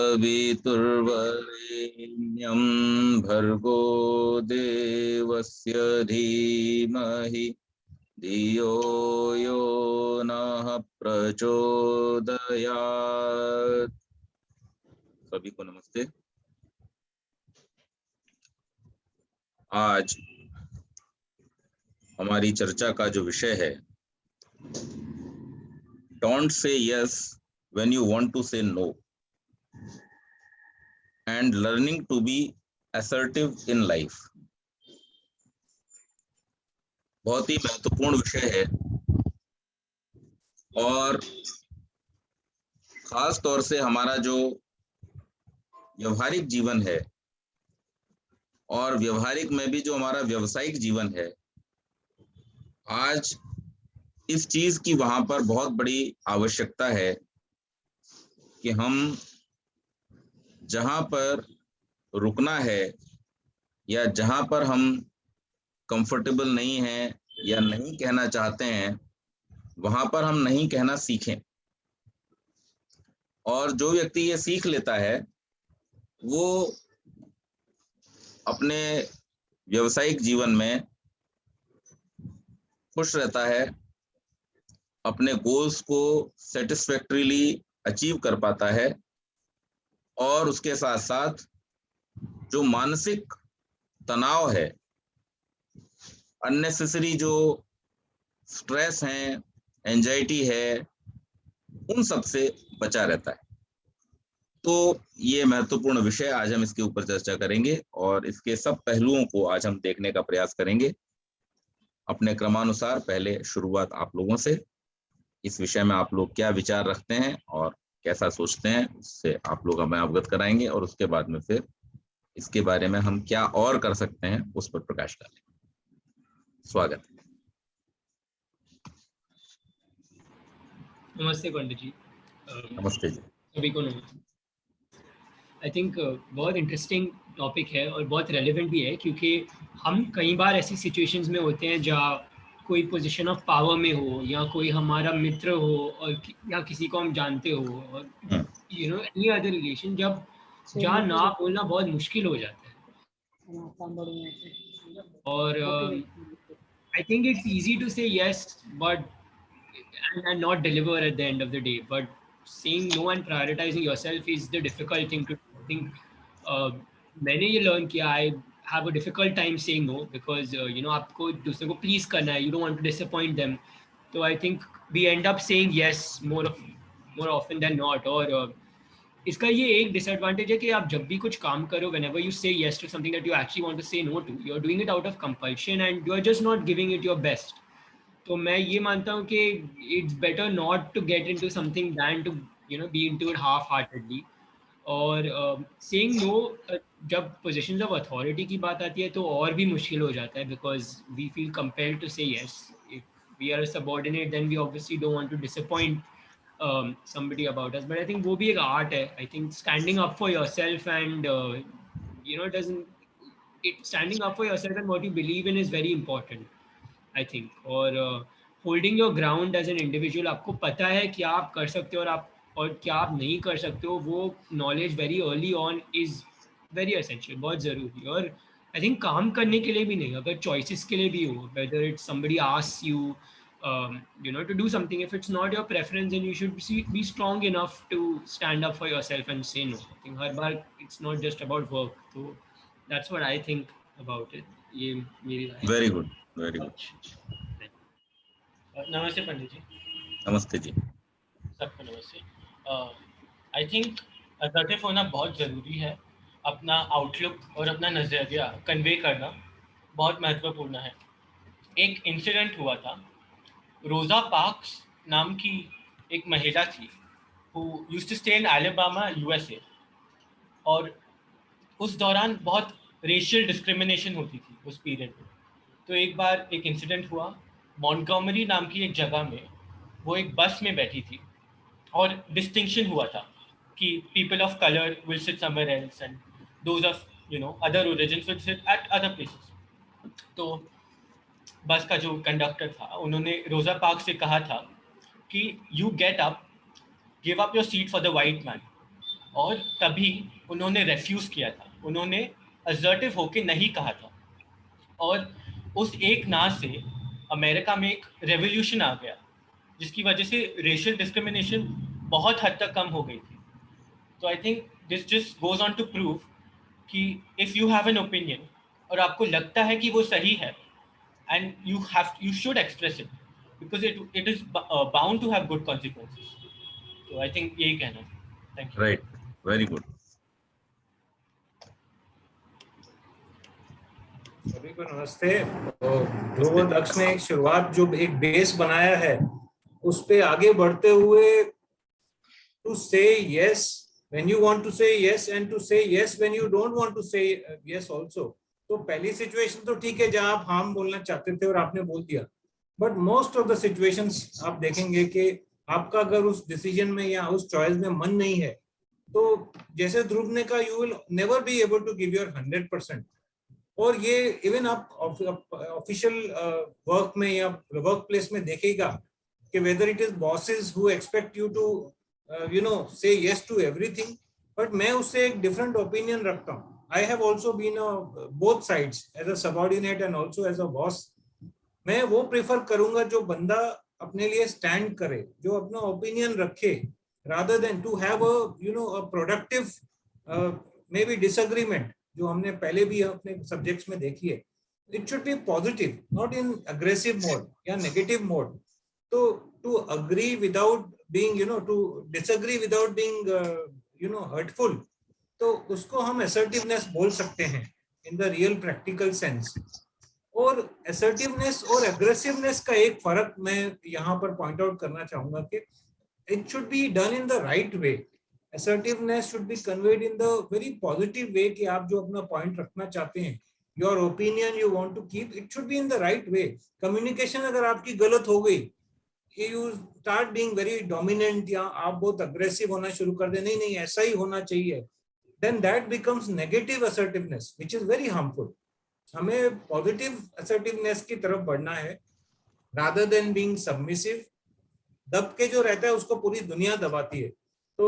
सवितुर्वरेण्यं भर्गो देवस्य धीमहि धियो यो नः प्रचोदयात्। सभी को नमस्ते। आज हमारी चर्चा का जो विषय है, don't say yes when you want to say no and learning to be assertive in life. बहुत ही महत्वपूर्ण विषय है और खास तौर से हमारा जो व्यवहारिक जीवन है और व्यवहारिक में भी जो हमारा व्यवसायिक जीवन है, आज इस चीज की वहां पर बहुत बड़ी आवश्यकता है कि हम जहां पर रुकना है या जहां पर हम कंफर्टेबल नहीं हैं या नहीं कहना चाहते हैं, वहां पर हम नहीं कहना सीखें। और जो व्यक्ति ये सीख लेता है वो अपने व्यवसायिक जीवन में खुश रहता है, अपने गोल्स को सेटिस्फैक्टरीली अचीव कर पाता है और उसके साथ साथ जो मानसिक तनाव है, अननेसेसरी जो स्ट्रेस है, एंजाइटी है, उन सब से बचा रहता है। तो ये महत्वपूर्ण विषय, आज हम इसके ऊपर चर्चा करेंगे और इसके सब पहलुओं को आज हम देखने का प्रयास करेंगे। अपने क्रमानुसार पहले शुरुआत आप लोगों से, इस विषय में आप लोग क्या विचार रखते हैं और कैसा सोचते हैं, उससे आप लोग हमें अवगत कराएंगे और उसके बाद में फिर इसके बारे में हम क्या और कर सकते हैं उस पर प्रकाश डालेंगे। स्वागत। नमस्ते पंडित जी। नमस्ते जी। सभी को नमस्ते। आई थिंक बहुत इंटरेस्टिंग टॉपिक है और बहुत रेलेवेंट भी है, क्योंकि हम कई बार ऐसी सिचुएशंस में होते हैं जहाँ कोई पोजीशन ऑफ पावर में हो या कोई हमारा मित्र हो और या किसी को हम जानते हो और you know any other relation, जहाँ ना बोलना बहुत मुश्किल हो जाता है। और I think it's easy to say yes but and not deliver at the end of the day, but saying no and prioritizing yourself is the difficult thing to do. I think मैंने ये learn किया, I have a difficult time saying no because you know आपको दूसरे को please करना है, you don't want to disappoint them. So I think we end up saying yes more often than not. और इसका ये एक disadvantage है कि आप जब भी कुछ काम करो, whenever you say yes to something that you actually want to say no to, you're doing it out of compulsion and you're just not giving it your best. तो मैं ये मानता हूँ कि it's better not to get into something than to be into it half heartedly. और saying no जब positions of authority की बात आती है तो और भी मुश्किल हो जाता है, because we feel compelled to say yes. If we are subordinate then we obviously don't want to disappoint somebody about us, but I think वो भी एक आर्ट है. I think standing up for yourself and standing up for yourself and what you believe in is very important. I think. और holding your ground as an individual, आपको पता है क्या आप कर सकते हो और क्या आप नहीं कर सकते हो, वो knowledge very early on is very essential, बहुत ज़रूरी। और आई थिंक काम करने के लिए भी नहीं, अगर चॉइसेस के लिए भी हो, whether it's somebody asks you to do something, if it's not your preference then you should be strong enough to stand up for yourself and say no. I think her bar it's not just about work, so that's what I think about it. ये मेरी राय है। Very good, very good. नमस्ते पंडित जी। नमस्ते जी। सबको नमस्ते। I think assertive होना बहुत ज़रूरी है। अपना आउटलुक और अपना नज़रिया कन्वे करना बहुत महत्वपूर्ण है। एक इंसिडेंट हुआ था, रोज़ा पार्क्स नाम की एक महिला थी who used to stay in Alabama, USA, और उस दौरान बहुत रेशियल डिस्क्रिमिनेशन होती थी उस पीरियड में। तो एक बार एक इंसिडेंट हुआ, मॉन्टगोमरी नाम की एक जगह में वो एक बस में बैठी थी और डिस्टिंक्शन हुआ था कि people of colour will sit somewhere else and those of other origins will sit at other places. तो बस का जो कंडक्टर था, उन्होंने रोज़ा पार्क्स से कहा था कि you get up, give up your seat for the white man. और तभी उन्होंने रेफ्यूज किया था, उन्होंने असर्टिव होके नहीं कहा था, और उस एक ना से अमेरिका में एक रेवोल्यूशन आ गया, जिसकी वजह से रेशियल डिस्क्रिमिनेशन बहुत हद तक कम हो गई थी। तो I think this just goes on to prove कि if you have an opinion और आपको लगता है कि वो सही है, and you should express it, because it is bound to have good consequences. तो आई थिंक यही कहना है। Thank you. Right, very good. सभी को नमस्ते। तो ध्रुव दक्ष ने एक शुरुआत जो एक बेस बनाया है उस पे आगे बढ़ते हुए to say yes when you want to say yes and to say yes when you don't want to say yes also. तो पहली सिचुएशन तो ठीक है जहां आप हार्म बोलना चाहते थे और आपने बोल दिया, but most of the situations आप देखेंगे कि आपका अगर उस डिसीजन में या उस चॉइस में मन नहीं है तो जैसे ध्रुव ने कहा you will never be able to give your 100%। और ये इवन आप ऑफिशियल वर्क में या वर्क प्लेस में देखेगा कि whether it is bosses who expect you to say yes to everything, but मैं उससे एक डिफरेंट ओपिनियन रखता हूँ। I have also been both sides as a subordinate and also as a boss. मैं वो प्रेफर करूंगा जो बंदा अपने लिए स्टैंड करे, जो अपना ओपिनियन रखे, rather than to have a productive maybe disagreement जो हमने पहले भी अपने सब्जेक्ट्स में देखी है। It should be positive, not in aggressive mode या नेगेटिव मोड। तो to agree without being to disagree without being hurtful, तो उसको हम असर्टिवनेस बोल सकते हैं in the real practical sense. और असर्टिवनेस और अग्रेसिवनेस का एक फर्क मैं यहाँ पर पॉइंट आउट करना चाहूंगा कि it should be done in the right way. Assertiveness should be conveyed in the very positive way कि आप जो अपना point रखना चाहते हैं, your opinion you want to keep, it should be in the right way. Communication अगर आपकी गलत हो गई, you start being very dominant या आप बहुत aggressive होना शुरू कर दे, नहीं ऐसा ही होना चाहिए, then that becomes negative assertiveness, which is very harmful. हमें positive assertiveness की तरफ बढ़ना है, rather than being submissive. दब के जो रहता है उसको पूरी दुनिया दबाती है। तो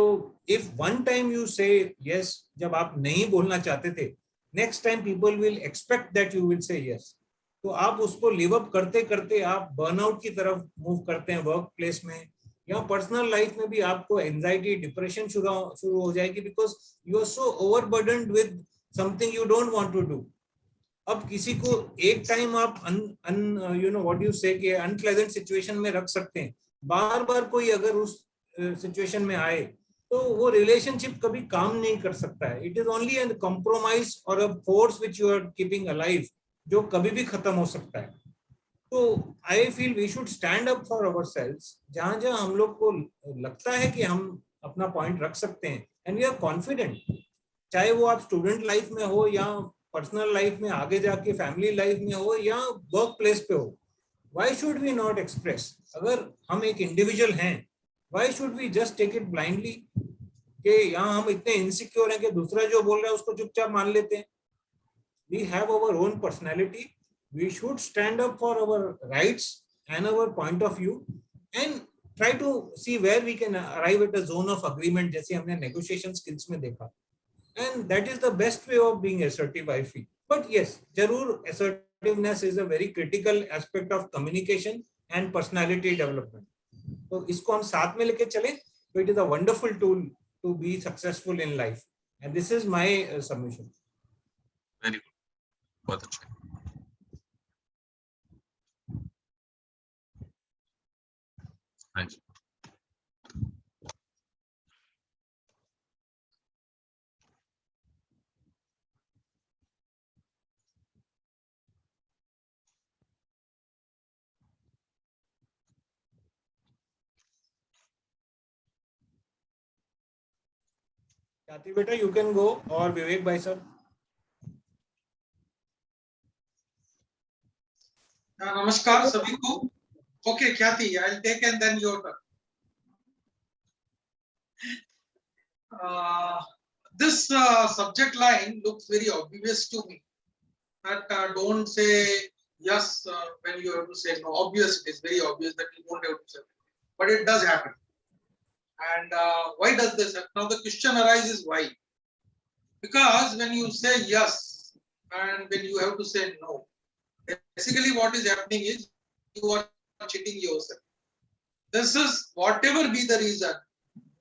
इफ वन टाइम यू से यस जब आप नहीं बोलना चाहते थे, next time people will expect that you will say yes. तो आप उसको लिव अप करते करते आप बर्नआउट की तरफ मूव करते हैं वर्क प्लेस में या पर्सनल लाइफ में भी। आपको एंजाइटी डिप्रेशन शुरू हो जाएगी because you are so overburdened with something you don't want to do. अब किसी को एक टाइम आप व्हाट यू से कि अनप्लेजेंट सिचुएशन में रख सकते हैं, बार बार कोई अगर उस सिचुएशन में आए तो वो रिलेशनशिप कभी काम नहीं कर सकता है। It is only an compromise और a force which you are keeping alive, जो कभी भी खत्म हो सकता है। तो I feel we should stand up for ourselves. जहां जहां हम लोग को लगता है कि हम अपना पॉइंट रख सकते हैं एंड वी आर कॉन्फिडेंट, चाहे वो आप स्टूडेंट लाइफ में हो या पर्सनल लाइफ में आगे जाके फैमिली लाइफ में हो या वर्क प्लेस पे हो, why should we not express? अगर हम एक इंडिविजुअल हैं, why should we just take it blindly कि यहाँ हम इतने इनसिक्योर हैं कि दूसरा जो बोल रहा है उसको चुपचाप मान लेते हैं। We have our own personality. We should stand up for our rights and our point of view and try to see where we can arrive at a zone of agreement, जैसे हमने negotiation skills में देखा। And that is the best way of being assertive, I feel. But yes, जरूर assertiveness is a very critical aspect of communication and personality development. तो इसको हम साथ में लेके चलें तो it is a wonderful tool to be successful in life. And this is my submission. Very good. बहुत अच्छा। हाँ जी। ख्याति बेटा you can go और विवेक भाई सर। नमस्कार सभी को। ओके ख्याति, I'll take and then your turn. This subject line looks very obvious to me. That don't say yes when you have to say no. Obvious, it is very obvious that you don't have to say, but it does happen. And why does this happen? Now the question arises why? Because when you say yes and when you have to say no, basically what is happening is you are cheating yourself. This is whatever be the reason,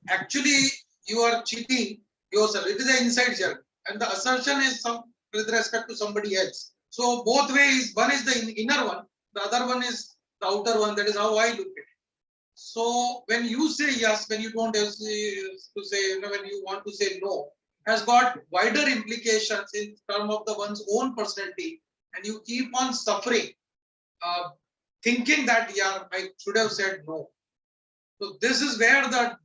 actually you are cheating yourself. It is an inside job, and the assertion is some with respect to somebody else. So both ways, one is the inner one, the other one is the outer one. That is how I look at it. So when you say yes, when you don't have to say, when you want to say no, has got wider implications in terms of the one's own personality, and you keep on suffering, thinking that yeah, I should have said no. So this is where the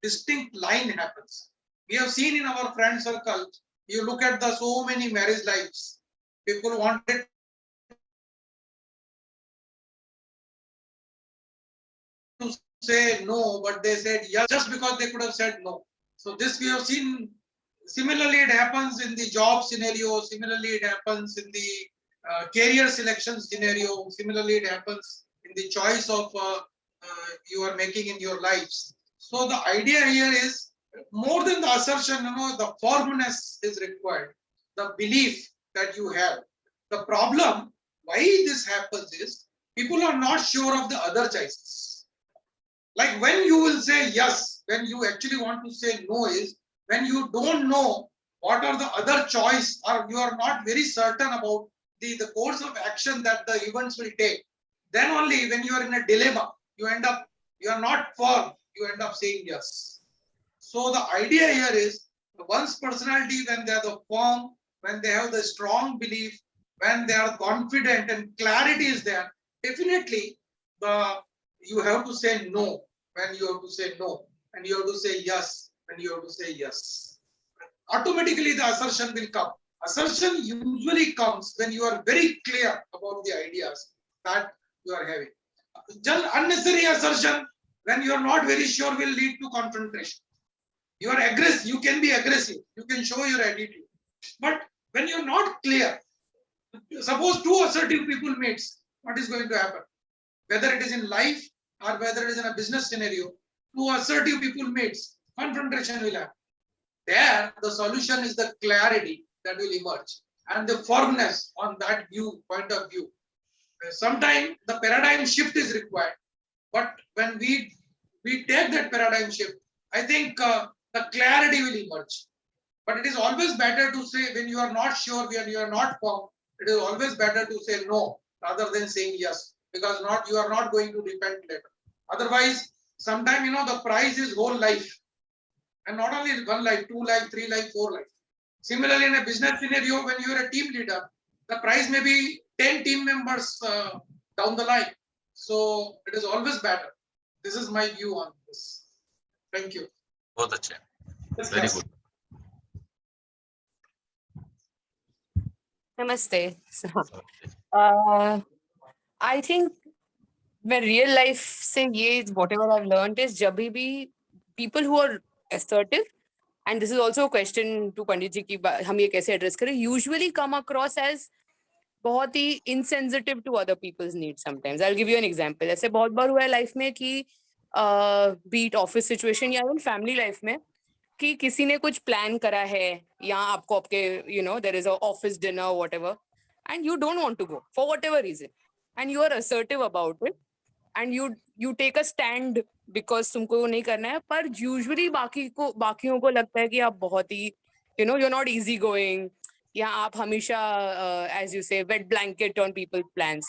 distinct line happens. We have seen in our friend circle, you look at the so many marriage lives, people wanted to say no, but they said yes just because they could have said no. So this we have seen. Similarly, it happens in the job scenario. Similarly, it happens in the career selection scenario. Similarly, it happens in the choice of you are making in your lives. So the idea here is more than the assertion, the firmness is required, the belief that you have. The problem why this happens is people are not sure of the other choices. Like when you will say yes, when you actually want to say no is when you don't know what are the other choice, or you are not very certain about the course of action that the events will take. Then only when you are in a dilemma, you are not firm, you end up saying yes. So the idea here is one's personality, when they are the firm, when they have the strong belief, when they are confident and clarity is there, definitely you have to say no when you have to say no, and you have to say yes when you have to say yes. Automatically the assertion will come. Assertion usually comes when you are very clear about the ideas that you are having. Just unnecessary assertion when you are not very sure will lead to confrontation. You are aggressive, you can be aggressive, you can show your attitude. But when you're not clear, suppose two assertive people meets, what is going to happen? Whether it is in life or whether it is in a business scenario, two assertive people meets, confrontation will happen. There, the solution is the clarity that will emerge and the firmness on that point of view. Sometimes the paradigm shift is required, but when we take that paradigm shift, I think the clarity will emerge. But it is always better to say when you are not sure, when you are not firm, it is always better to say no rather than saying yes, because you are not going to repent later. Otherwise, sometimes the price is whole life, and not only one life, 2 life, 3 life, 4 life. Similarly, in a business scenario, when you are a team leader, the price may be 10 team members down the line. So it is always better. This is my view on this. Thank you. बहुत अच्छा, Yes, very yes. good. Namaste. I think when real life say ye, whatever I've learned is jabhi bhi people who are assertive, and this is also a question to Pandit ji ki hum ye kaise address kare, usually come across as बहुत ही insensitive to other people's needs sometimes. I'll give you an example. ऐसे बहुत बार हुआ है life में कि be it office situation या even family life में कि किसी ने कुछ plan करा है या आपको आपके there is a office dinner whatever and you don't want to go for whatever reason and you are assertive about it and you take a stand because तुमको नहीं करना है, पर usually बाकियों को लगता है कि आप बहुत ही you're not easy going या आप हमेशा as you say wet blanket on people's plans.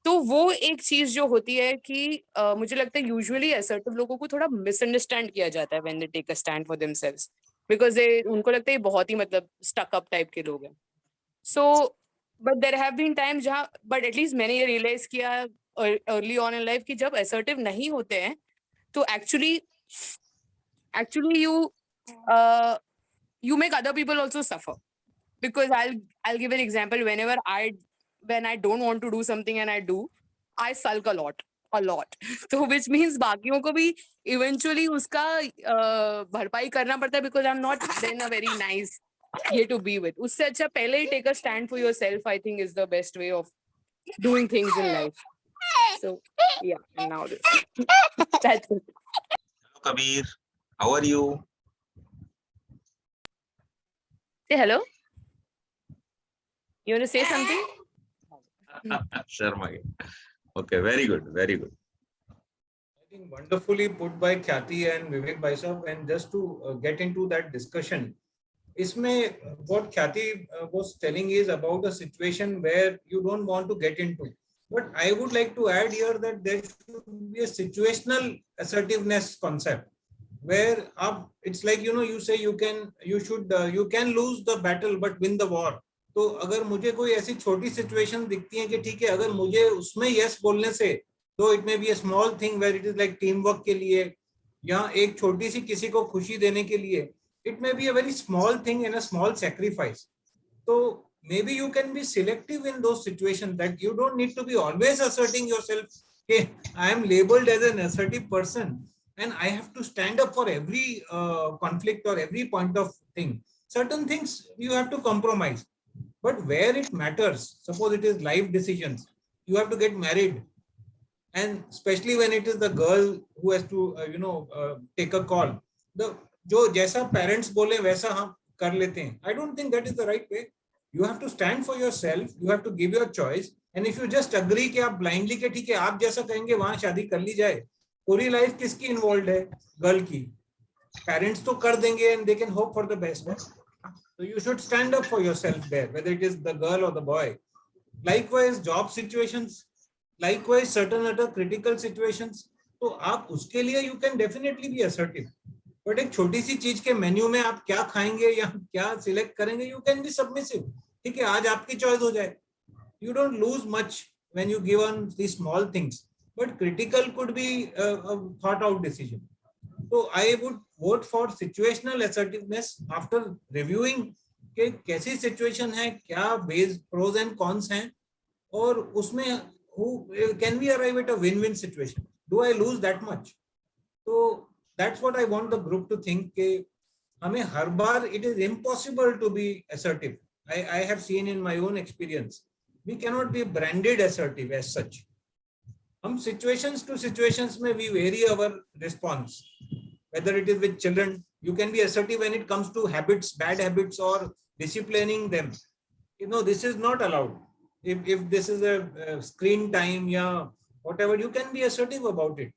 तो वो एक चीज जो होती है कि मुझे लगता है यूजुअली असर्टिव लोगों को थोड़ा मिसअंडरस्टैंड किया जाता है when they take a stand for themselves because उनको लगता है बहुत ही मतलब स्टक अप टाइप के लोग हैं. So but there have been times जहाँ बट एटलीस्ट मैंने ये रियलाइज किया अर्ली ऑन इन लाइफ कि जब असर्टिव नहीं होते हैं तो actually you make other people also suffer. Because I'll give an example. When I don't want to do something and I do, I sulk a lot. So which means बाकियों को भी eventually उसका भरपाई करना पड़ता है because I'm not then a very nice ये to be with. उससे अच्छा पहले ही take a stand for yourself, I think is the best way of doing things in life. So yeah, and now this. That's it. Kabir. How are you? Say hello. You want to say something? Sharma. Okay, very good, very good. I think wonderfully put by Khyati and Vivek Bhai Sahab. And just to get into that discussion, isme what Khyati was telling is about a situation where you don't want to get into. But I would like to add here that there should be a situational assertiveness concept where it's like, you know, you say you can lose the battle but win the war. तो अगर मुझे कोई ऐसी छोटी situation दिखती है कि ठीक है, अगर मुझे उसमें यस बोलने से, तो it may be a small thing where it is like teamwork के लिए या एक छोटी सी किसी को खुशी देने के लिए, it may be a very small thing and a small sacrifice. तो maybe you can be selective in those situations, that you don't need to be always asserting yourself. Okay, I am labeled as an assertive person and I have to stand up for every conflict or every point of thing. Certain things you have to compromise, but where it matters, suppose it is life decisions, you have to get married, and especially when it is the girl who has to take a call, the जो जैसा parents बोले वैसा हम कर लेते हैं. I don't think that is the right way. You have to stand for yourself, you have to give your choice, and if you just agree कि आप blindly के ठीक है आप जैसा कहेंगे वहां शादी कर ली जाए, पूरी लाइफ किसकी इन्वॉल्व है? गर्ल की. पेरेंट्स तो कर देंगे and they can hope for the best. So you should stand up for yourself there, whether it is the girl or the boy. Likewise job situations, likewise certain other critical situations, तो आप उसके लिए you can definitely be assertive. But एक छोटी सी चीज के menu में आप क्या खाएंगे या क्या सिलेक्ट करेंगे, यू कैन बी सबमिसिव. ठीक है, आज आपकी चॉइस हो जाए. You don't lose much when you give on the small things, but critical could be thought out decision. तो I would vote for situational assertiveness after reviewing कि कैसी situation है, क्या बेस प्रोज एंड कॉन्स हैं, और उसमें can we arrive at a win win situation. Do I lose that much? तो that's what I want the group to think कि हमें हर बार it is impossible to be assertive. I have seen in my own experience we cannot be branded assertive as such. हम situations to situations में we vary our response. Whether it is with children, you can be assertive when it comes to habits, bad habits, or disciplining them. You know, this is not allowed. If this is a screen time, yeah, whatever, you can be assertive about it.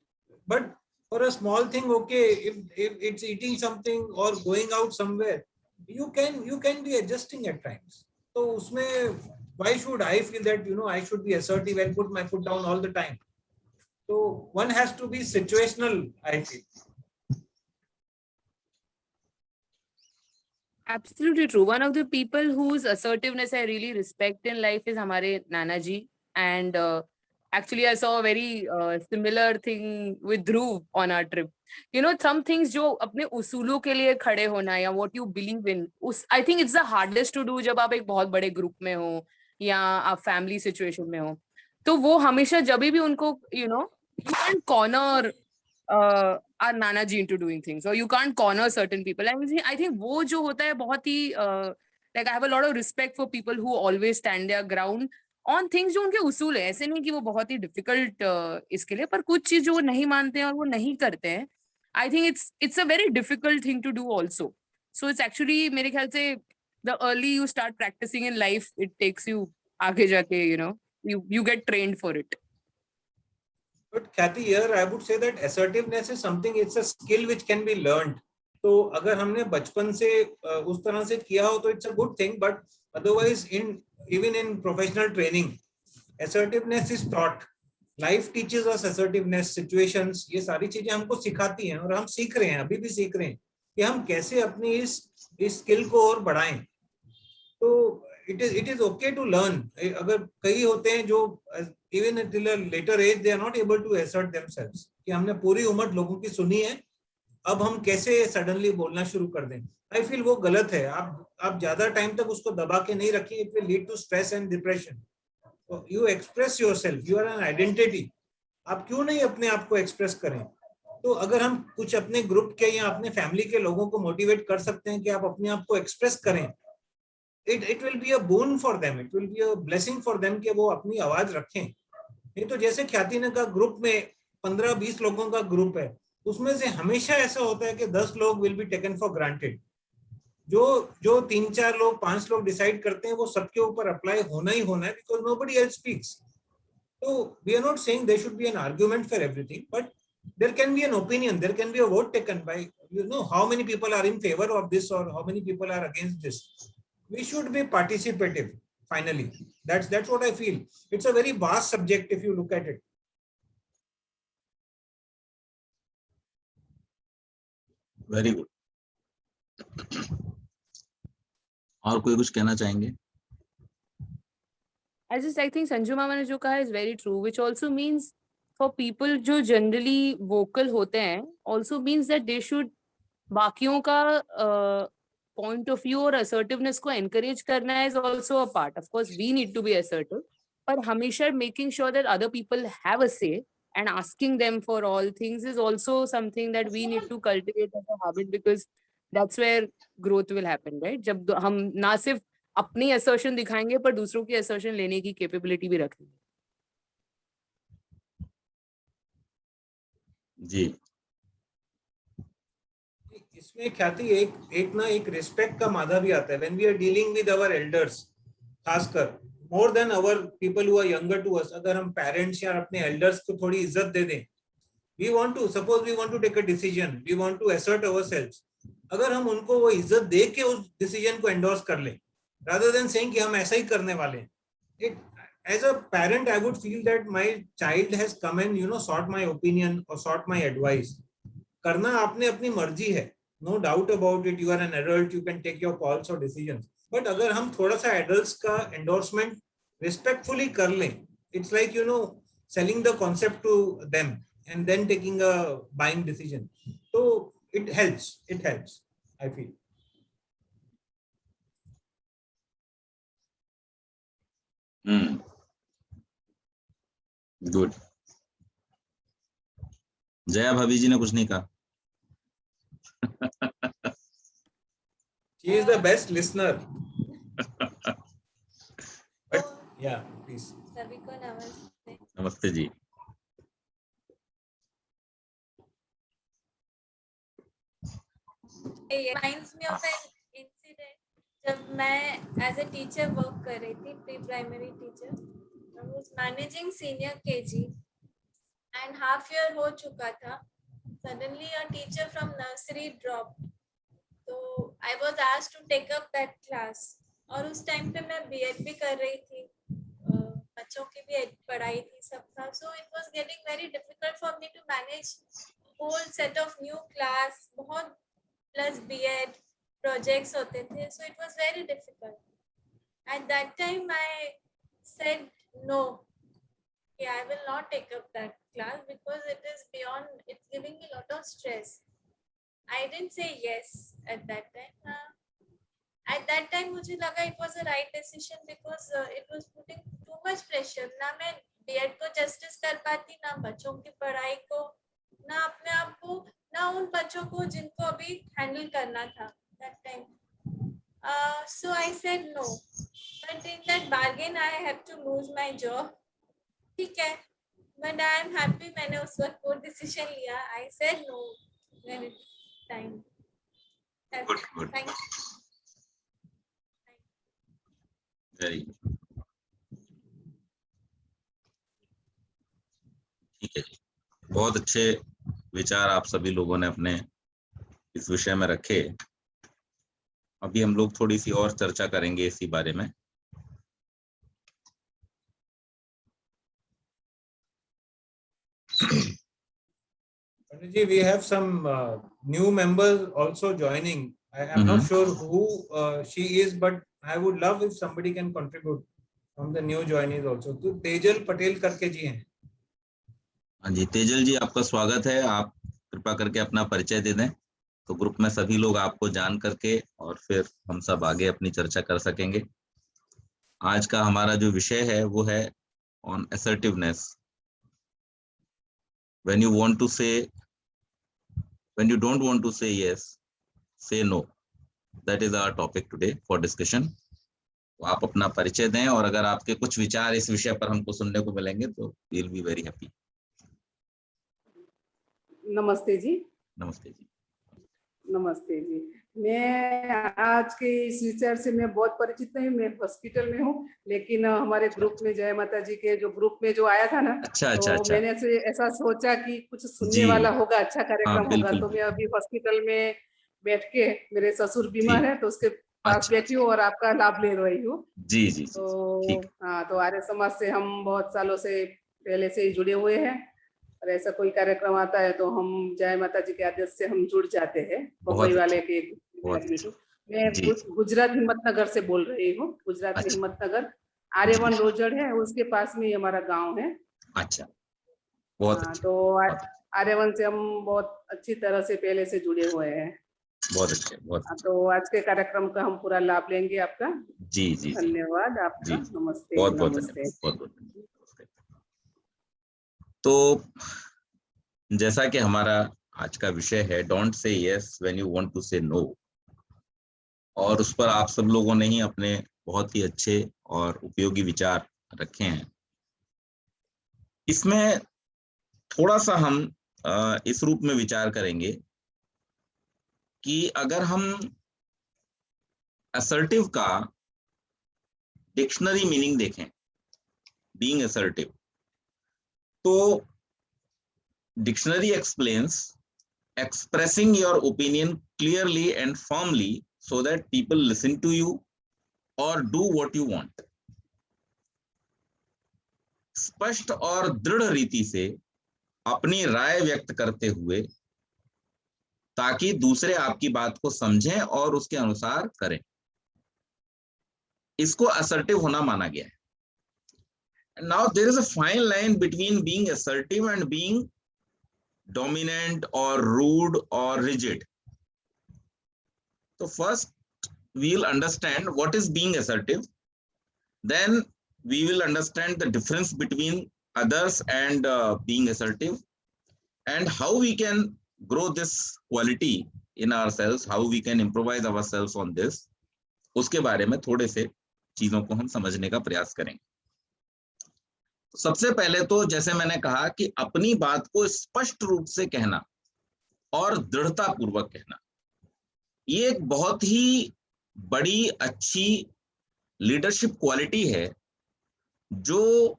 But for a small thing, okay, if it's eating something or going out somewhere, you can be adjusting at times. So usme, why should I feel that, you know, I should be assertive and put my foot down all the time? So one has to be situational, I feel. Absolutely true. One of the people whose assertiveness I really respect in life is Hamare Nana ji. And actually, I saw a very similar thing with Dhruv on our trip. You know, some things जो अपने उसूलों के लिए खड़े होना या what you believe in, I think it's the hardest to do जब आप एक बहुत बड़े ग्रुप में हो या आप फैमिली सिचुएशन में हो. तो वो हमेशा जब भी उनको, you know, you can't corner our Nana ji into doing things, or you can't corner certain people. I think वो जो होता है बहुत ही like I have a lot of respect for people who always stand their ground on things जो उनके उसूल है. ऐसे नहीं कि वो बहुत ही difficult इसके लिए, पर कुछ चीज जो वो नहीं मानते हैं और वो नहीं करते हैं. I think it's a very difficult thing to do also. So it's actually मेरे ख्याल से the early you start practicing in life, it takes you आगे जाके, you know, you get trained for it. But Khyati, here I would say that assertiveness is something, it's a skill which can be learned. तो अगर हमने बचपन से उस तरह से किया हो तो it's a good thing, but otherwise even in professional training, assertiveness is taught. Life teaches us assertiveness, situations, ये सारी चीजें हमको सिखाती हैं और हम सीख रहे हैं, अभी भी सीख रहे हैं कि हम कैसे अपनी इस स्किल को और बढ़ाएं. तो it is okay to learn. अगर कई होते हैं जो even until a later age they are not able to assert themselves, कि हमने पूरी उम्र लोगों की सुनी है, अब हम कैसे सडनली बोलना शुरू कर दें. I feel वो गलत है. आप ज्यादा टाइम तक उसको दबा के नहीं रखें, it will lead to stress and depression. So you express yourself, you are an identity. आप क्यों नहीं अपने आप को एक्सप्रेस करें? तो अगर हम कुछ अपने ग्रुप के या अपने फैमिली के लोगों को मोटिवेट कर सकते हैं कि आप अपने आप को एक्सप्रेस करें, it will be a boon for them, it will be a blessing for them कि वो अपनी आवाज रखें. नहीं तो जैसे ख्याति ने कहा, ग्रुप में 15-20 लोगों का ग्रुप है, उसमें से हमेशा ऐसा होता है कि 10 लोग will be taken for granted. जो जो 3-4 लोग 5 लोग डिसाइड करते हैं वो सबके ऊपर अप्लाई होना ही होना है, because nobody else speaks. So we are not saying there should be an argument for everything, but there can be an opinion, there can be a vote taken by, you know, how many people are in favor of this or how many people are against this. We should be participative. Finally, that's what I feel. It's a very vast subject if you look at it. Very good. और कोई कुछ कहना चाहेंगे? I think Sanju Mama ने जो कहा is very true, which also means for people जो generally vocal होते हैं, also means that they should बाकियों का point of view और assertiveness को encourage करना is also a part. Of course, we need to be assertive, पर हमेशा making sure that other people have a say and asking them for all things is also something that we need to cultivate as a habit, because that's where growth will happen, right? जब हम ना सिर्फ अपनी assertion दिखाएंगे पर दूसरों की assertion लेने की capability भी रखेंगे। जी, इसमें ख्याति एक रिस्पेक्ट का मादा भी आता है when we are dealing with our elders, खासकर more than our people who are younger to us. अगर हम पेरेंट्स या अपने एल्डर्स को थोड़ी इज्जत दे दें, we want to suppose we want to take a decision, we want to assert ourselves, अगर हम उनको वो इज्जत दे के उस डिसीजन को एंडोर्स कर लें rather than saying कि हम ऐसा ही करने वाले हैं, as a parent I would feel that my child has come and, you know, sought my opinion or sought my advice. करना आपने अपनी मर्जी है, no doubt about it, you are an adult, you can take your calls or decisions, but अगर हम थोड़ा सा adults का endorsement respectfully कर लें, it's like, you know, selling the concept to them and then taking a buying decision. So it helps, I feel. Good. Jaya भाभी जी ने कुछ नहीं कहा? She is the best listener. But yeah, please. सभी को नमस्ते। नमस्ते जी। Reminds me of an incident जब मैं as a teacher work कर रही थी, pre-primary teacher. I was managing senior KG and half year हो चुका था. Suddenly a teacher from nursery dropped. So I was asked to take up that class. और उस टाइम पे मैं B.Ed भी कर रही थी, बच्चों की भी पढ़ाई थी, सब था. So it was getting very difficult for me to manage whole set of new class, बहुत plus B.Ed projects होते थे. So it was very difficult. At that time I said no. Yeah, I will not take up that class because it is beyond, it's giving me a lot of stress. I didn't say yes at that time. At that time मुझे लगा it was a right decision because it was putting too much pressure. ना मैं B.Ed को justice कर पाती, ना बच्चों की पढ़ाई को, ना अपने आप को, ना उन बच्चों को जिनको अभी handle करना था that time. So I said no. But in that bargain I had to lose my job. ठीक है, but I am happy मैंने उस वक्त वो decision लिया. I said no when it time. Good, good. Thank you. Very ठीक है जी। बहुत अच्छे विचार आप सभी लोगों ने अपने इस विषय में रखे। अभी हम लोग थोड़ी सी और चर्चा करेंगे इसी बारे में। Ji, we have some new members also joining. I am not sure who she is, but I would love if somebody can contribute from the new joinees also. तो तेजल पटेल करके जी हैं। हाँ जी, तेजल जी आपका स्वागत है। आप कृपा करके अपना परिचय दे दें तो ग्रुप में सभी लोग आपको जान करके और फिर हम सब आगे अपनी चर्चा कर सकेंगे। आज का हमारा जो विषय है वो है on assertiveness. When you want to say, when you don't want to say yes, say no. That is our topic today for discussion. तो आप अपना परिचय दें और अगर आपके कुछ विचार इस विषय पर हमको सुनने को मिलेंगे तो we'll be very happy. नमस्ते जी। नमस्ते जी। नमस्ते जी। मैं आज के इस विचार से मैं बहुत परिचित नहीं, मैं हॉस्पिटल में हूँ, लेकिन हमारे ग्रुप में जय माता जी के जो ग्रुप में जो आया था ना, अच्छा अच्छा तो अच्छा। मैंने ऐसा सोचा कि कुछ सुनने जी वाला होगा, अच्छा हाँ कार्यक्रम होगा, बिल्कुल तो मैं बिल्कुल। अभी हॉस्पिटल में बैठ के, मेरे ससुर बीमार ठीक। है तो उसके पास अच्छा बैठी हूँ और आपका लाभ ले रही हूँ। जी जी जी तो ठीक। हाँ, तो आर्य समाज से हम बहुत सालों से पहले से ही जुड़े हुए हैं, और ऐसा कोई कार्यक्रम आता है तो हम जय माता जी के आदेश से हम जुड़ जाते हैं। बहुत बम्बई वाले अच्छा के बहुत आदमी अच्छा। को। मैं जी जी गुजरात हिम्मतनगर से बोल रही हूँ, गुजरात में अच्छा हिम्मतनगर जी आर्यवन रोजड़ है, उसके पास में ही हमारा गांव है। अच्छा बहुत हाँ, अच्छा तो बहुत अच्छा आर्यवन से हम बहुत अच्छी तरह से पहले से जुड़े हुए हैं। बहुत अच्छा बहुत हाँ, अच्छा। तो आज के कार्यक्रम का हम पूरा लाभ लेंगे आपका। जी जी जी धन्यवाद जी आपका। नमस्ते बहुत बहुत धन्यवाद नमस्ते। बहुत बहुत धन्यवाद। तो जैसा कि हमारा आज का विषय है don't say yes when you want to say no, और उस पर आप सब लोगों ने ही अपने बहुत ही अच्छे और उपयोगी विचार रखे हैं। इसमें थोड़ा सा हम इस रूप में विचार करेंगे कि अगर हम असर्टिव का डिक्शनरी मीनिंग देखें, बीइंग असर्टिव, तो dictionary explains expressing your opinion clearly and firmly so that people listen to you or do what you want. स्पष्ट और दृढ़ रीति से अपनी राय व्यक्त करते हुए, ताकि दूसरे आपकी बात को समझें और उसके अनुसार करें, इसको असर्टिव होना माना गया है। Now there is a fine line between being assertive and being dominant or rude or rigid. So first we'll understand what is being assertive, then we will understand the difference between others and being assertive, and how we can grow this quality in ourselves, how we can improvise ourselves on this. उसके बारे में थोड़े से चीजों को हम समझने का प्रयास करेंगे। सबसे पहले तो जैसे मैंने कहा कि अपनी बात को स्पष्ट रूप से कहना और दृढ़ता पूर्वक कहना, ये एक बहुत ही बड़ी अच्छी लीडरशिप क्वालिटी है, जो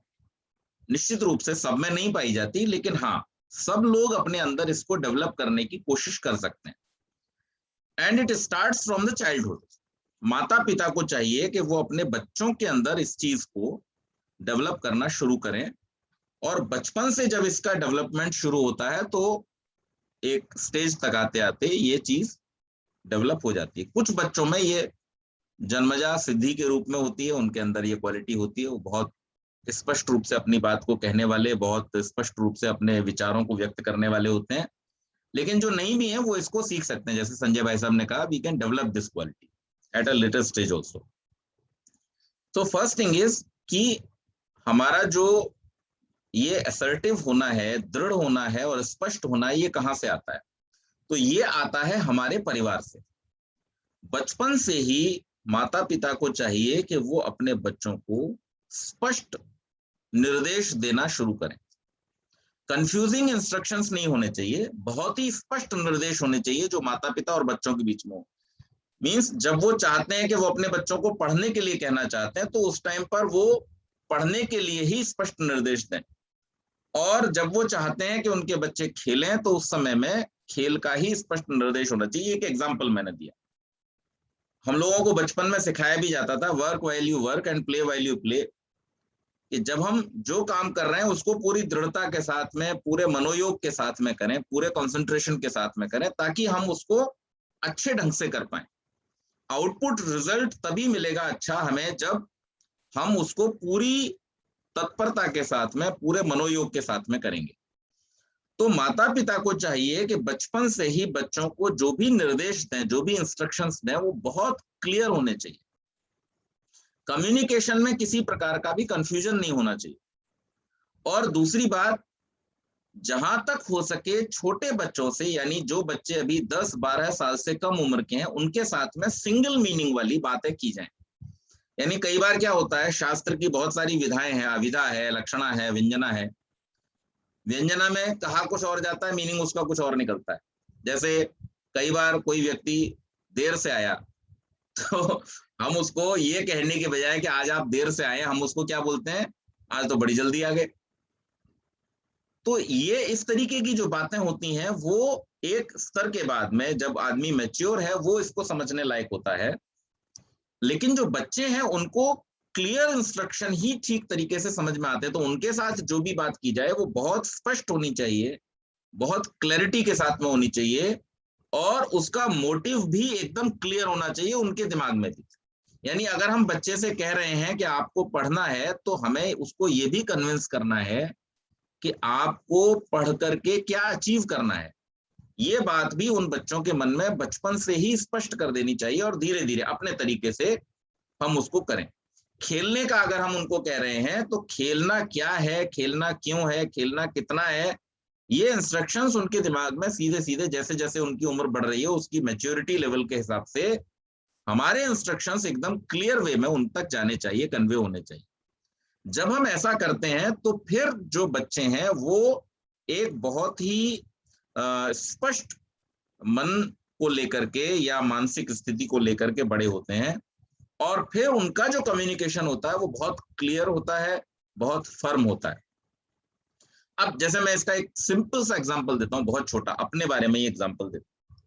निश्चित रूप से सब में नहीं पाई जाती, लेकिन हाँ, सब लोग अपने अंदर इसको डेवलप करने की कोशिश कर सकते हैं। And it starts from the childhood. माता पिता को चाहिए कि वो अपने बच्चों के अंदर इस चीज को डेवलप करना शुरू करें, और बचपन से जब इसका डेवलपमेंट शुरू होता है तो एक स्टेज तक आते आते ये चीज डेवलप हो जाती है। कुछ बच्चों में ये जन्मजात सिद्धि के रूप में होती है, उनके अंदर ये क्वालिटी होती है, वो बहुत स्पष्ट रूप से अपनी बात को कहने वाले, बहुत स्पष्ट रूप से अपने विचारों को व्यक्त करने वाले होते हैं। लेकिन जो नहीं भी है वो इसको सीख सकते हैं, जैसे संजय भाई साहब ने कहा, we can develop this quality at a later stage also. तो फर्स्ट थिंग इज कि हमारा जो ये असर्टिव होना है, दृढ़ होना है और स्पष्ट होना है, ये कहाँ से आता है? तो ये आता है हमारे परिवार से। बचपन से ही माता पिता को चाहिए कि वो अपने बच्चों को स्पष्ट निर्देश देना शुरू करें। कंफ्यूजिंग इंस्ट्रक्शंस नहीं होने चाहिए, बहुत ही स्पष्ट निर्देश होने चाहिए जो माता पिता और बच्चों के बीच में हो। मींस जब वो चाहते हैं कि वो अपने बच्चों को पढ़ने के लिए कहना चाहते हैं, तो उस टाइम पर वो पढ़ने के लिए ही स्पष्ट निर्देश दें, और जब वो चाहते हैं कि उनके बच्चे खेलें तो उस समय में खेल का ही स्पष्ट निर्देश होना चाहिए। एक एग्जाम्पल मैंने दिया, हम लोगों को बचपन में सिखाया भी जाता था, work while you work and play while you play, कि जब हम जो काम कर रहे हैं उसको पूरी दृढ़ता के साथ में, पूरे मनोयोग के साथ में करें, पूरे कंसंट्रेशन के साथ में करें, ताकि हम उसको अच्छे ढंग से कर पाए। आउटपुट रिजल्ट तभी मिलेगा अच्छा हमें जब हम उसको पूरी तत्परता के साथ में, पूरे मनोयोग के साथ में करेंगे। तो माता पिता को चाहिए कि बचपन से ही बच्चों को जो भी निर्देश दें, जो भी इंस्ट्रक्शंस दें, वो बहुत क्लियर होने चाहिए। कम्युनिकेशन में किसी प्रकार का भी कंफ्यूजन नहीं होना चाहिए। और दूसरी बात, जहां तक हो सके छोटे बच्चों से, यानी जो बच्चे अभी 10-12 साल से कम उम्र के हैं, उनके साथ में सिंगल मीनिंग वाली बातें की जाएं। यानी कई बार क्या होता है, शास्त्र की बहुत सारी विधाएं हैं, अविधा है, लक्षणा है, व्यंजना है। व्यंजना में कहा कुछ और जाता है, मीनिंग उसका कुछ और निकलता है। जैसे कई बार कोई व्यक्ति देर से आया तो हम उसको ये कहने के बजाय कि आज आप देर से आए, हम उसको क्या बोलते हैं, आज तो बड़ी जल्दी आ गए। तो ये इस तरीके की जो बातें होती हैं वो एक स्तर के बाद में जब आदमी मैच्योर है वो इसको समझने लायक होता है। लेकिन जो बच्चे हैं उनको क्लियर इंस्ट्रक्शन ही ठीक तरीके से समझ में आते हैं, तो उनके साथ जो भी बात की जाए वो बहुत स्पष्ट होनी चाहिए, बहुत क्लैरिटी के साथ में होनी चाहिए, और उसका मोटिव भी एकदम क्लियर होना चाहिए उनके दिमाग में भी। यानी अगर हम बच्चे से कह रहे हैं कि आपको पढ़ना है, तो हमें उसको ये भी कन्विंस करना है कि आपको पढ़ करके क्या अचीव करना है। ये बात भी उन बच्चों के मन में बचपन से ही स्पष्ट कर देनी चाहिए, और धीरे धीरे अपने तरीके से हम उसको करें। खेलने का अगर हम उनको कह रहे हैं तो खेलना क्या है, खेलना क्यों है, खेलना कितना है, ये इंस्ट्रक्शंस उनके दिमाग में सीधे सीधे जैसे जैसे उनकी उम्र बढ़ रही है उसकी मैच्योरिटी लेवल के हिसाब से हमारे इंस्ट्रक्शंस एकदम क्लियर वे में उन तक जाने चाहिए, कन्वे होने चाहिए। जब हम ऐसा करते हैं तो फिर जो बच्चे हैं वो एक बहुत ही स्पष्ट मन को लेकर के या मानसिक स्थिति को लेकर के बड़े होते हैं, और फिर उनका जो कम्युनिकेशन होता है वो बहुत क्लियर होता है, बहुत फर्म होता है। अब जैसे मैं इसका एक सिंपल सा एग्जांपल देता हूं, बहुत छोटा, अपने बारे में ही एग्जांपल देता हूं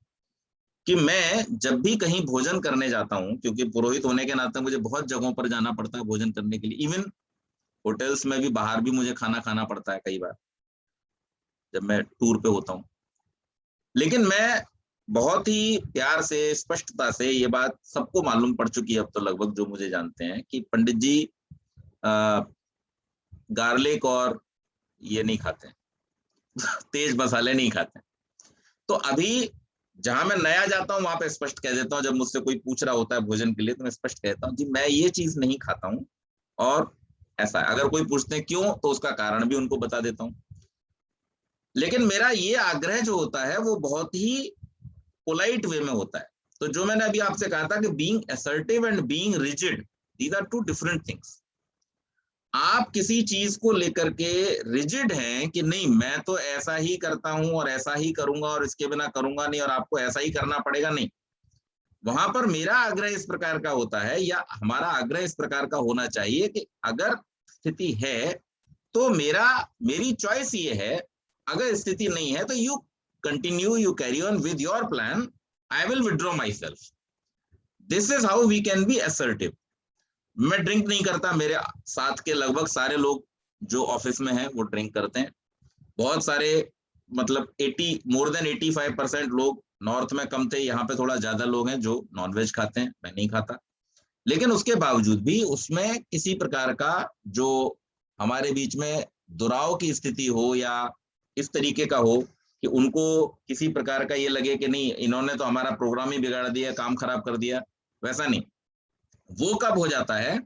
कि मैं जब भी कहीं भोजन करने जाता हूं, क्योंकि पुरोहित होने के नाते मुझे बहुत जगहों पर जाना पड़ता है भोजन करने के लिए, इवन होटल्स में भी, बाहर भी मुझे खाना खाना पड़ता है कई बार जब मैं टूर पे होता हूं। लेकिन मैं बहुत ही प्यार से, स्पष्टता से, ये बात सबको मालूम पड़ चुकी है अब तो लगभग जो मुझे जानते हैं, कि पंडित जी गार्लिक और ये नहीं खाते हैं, तेज मसाले नहीं खाते हैं। तो अभी जहां मैं नया जाता हूं वहां पे स्पष्ट कह देता हूं, जब मुझसे कोई पूछ रहा होता है भोजन के लिए तो मैं स्पष्ट कहता हूं कि मैं ये चीज नहीं खाता हूं, और ऐसा है। अगर कोई पूछते हैं क्यों, तो उसका कारण भी उनको बता देता हूं। लेकिन मेरा ये आग्रह जो होता है वो बहुत ही पोलाइट वे में होता है। तो जो मैंने अभी आपसे कहा था कि being assertive and being rigid, these are two different things. आप किसी चीज को लेकर के रिजिड हैं कि नहीं मैं तो ऐसा ही करता हूं और ऐसा ही करूंगा और इसके बिना करूंगा नहीं और आपको ऐसा ही करना पड़ेगा, नहीं। वहां पर मेरा आग्रह इस प्रकार का होता है, या हमारा आग्रह इस प्रकार का होना चाहिए कि अगर स्थिति है तो मेरी चॉइस ये है, अगर स्थिति नहीं है तो you continue, you carry on with your plan, I will withdraw myself. This is how we can be assertive. मैं ड्रिंक नहीं करता, मेरे साथ के लगभग सारे लोग जो ऑफिस में हैं वो ड्रिंक करते हैं। बहुत सारे, मतलब 85% लोग, नॉर्थ में कम थे, यहाँ पे थोड़ा ज्यादा लोग हैं जो नॉनवेज खाते हैं, मैं नहीं खाता। लेकिन उसके बावजूद भी उसमें किसी प्रकार का जो हमारे बीच में दुराव की स्थिति हो या इस तरीके का हो कि उनको किसी प्रकार का ये लगे कि नहीं इन्होंने तो हमारा प्रोग्राम ही बिगाड़ दिया, काम खराब कर दिया, वैसा नहीं। वो कब हो जाता है,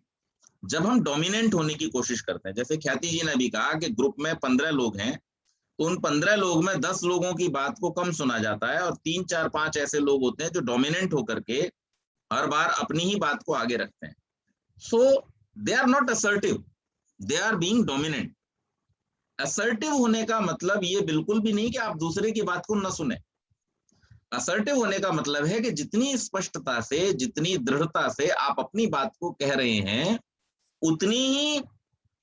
जब हम डोमिनेंट होने की कोशिश करते हैं। जैसे ख्याति जी ने भी कहा कि ग्रुप में 15 लोग हैं, तो उन 15 लोग में 10 लोगों की बात को कम सुना जाता है, और 3, 4, 5 ऐसे लोग होते हैं जो डोमिनेंट होकर के हर बार अपनी ही बात को आगे रखते हैं। So they are not assertive, they are being dominant. Assertive होने का मतलब ये बिल्कुल भी नहीं कि आप दूसरे की बात को न सुने। असर्टिव होने का मतलब है कि जितनी स्पष्टता से, जितनी दृढ़ता से आप अपनी बात को कह रहे हैं, उतनी ही